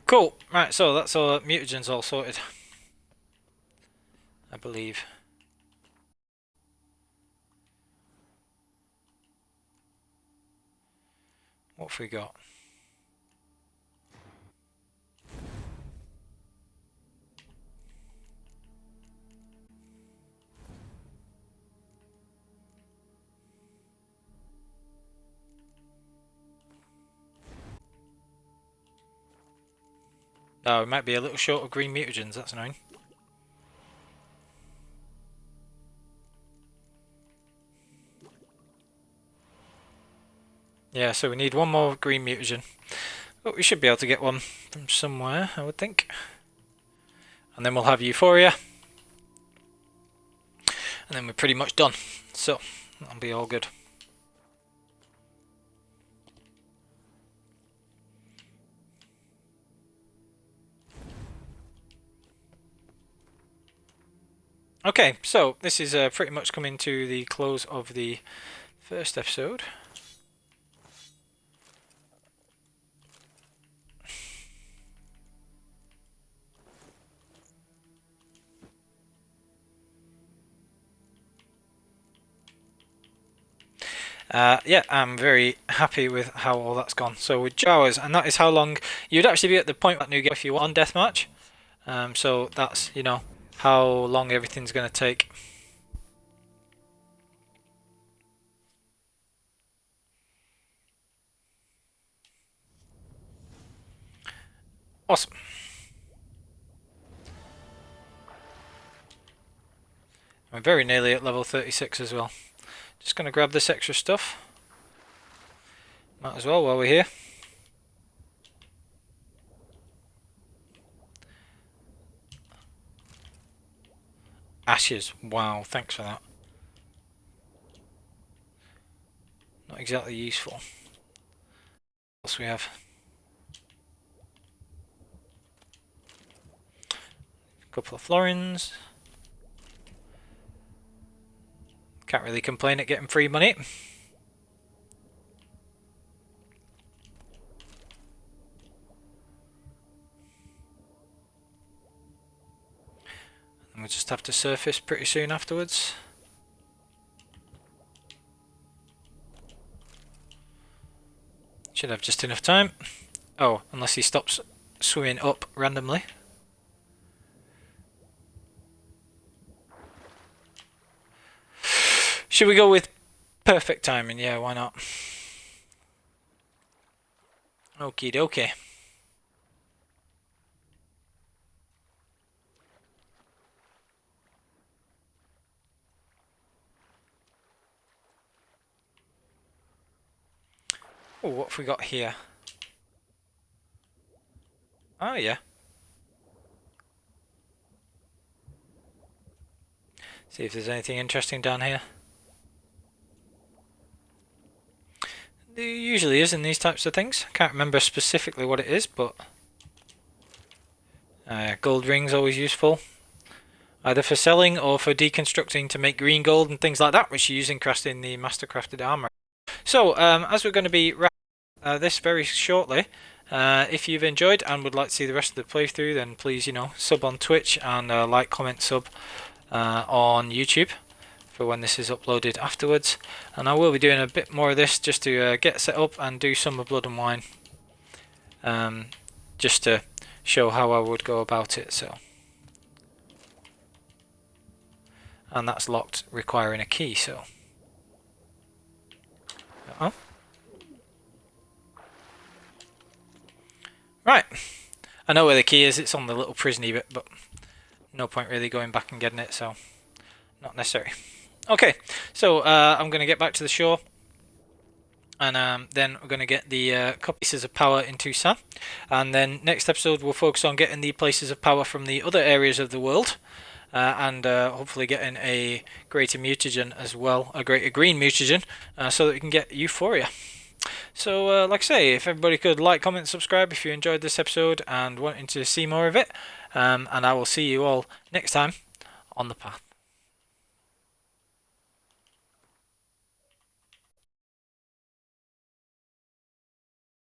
Cool. Right, so that's all. Mutagens all sorted, I believe. What have we got? Oh, we might be a little short of green mutagens, that's annoying. Yeah, so we need one more green mutagen. But we should be able to get one from somewhere, I would think. And then we'll have Euphoria. And then we're pretty much done. So, that'll be all good. Okay, so this is pretty much coming to the close of the first episode. Yeah, I'm very happy with how all that's gone. So with Jawas, and that is how long you'd actually be at the point of that new game if you want on deathmatch. So that's, you know, how long everything's going to take. Awesome. I'm very nearly at level 36 as well. Just going to grab this extra stuff. Might as well while we're here. Ashes. Wow, thanks for that. Not exactly useful. What else we have? couple of florins. Can't really complain at getting free money. And we'll just have to surface pretty soon afterwards. Should have just enough time. Oh, unless he stops swimming up randomly. Should we go with perfect timing? Yeah, why not? Okie dokie. Oh, what have we got here? Oh, yeah. See if there's anything interesting down here. There usually is in these types of things. Can't remember specifically what it is, but gold rings always useful, either for selling or for deconstructing to make green gold and things like that, which you use in crafting the mastercrafted armor. So as we're going to be wrapping this very shortly, if you've enjoyed and would like to see the rest of the playthrough, then please, sub on Twitch and like, comment, sub on YouTube for when this is uploaded afterwards. And I will be doing a bit more of this just to get set up and do some of Blood and Wine, just to show how I would go about it. So, and that's locked, requiring a key. So, right, I know where the key is. It's on the little prisony bit, but no point really going back and getting it, so not necessary. Okay, so I'm going to get back to the shore, and then we're going to get the couple pieces of power in Toussaint, and then next episode we'll focus on getting the places of power from the other areas of the world, and hopefully getting a greater mutagen as well, a greater green mutagen, so that we can get Euphoria. So like I say, if everybody could like, comment, subscribe if you enjoyed this episode and wanting to see more of it, and I will see you all next time on the path.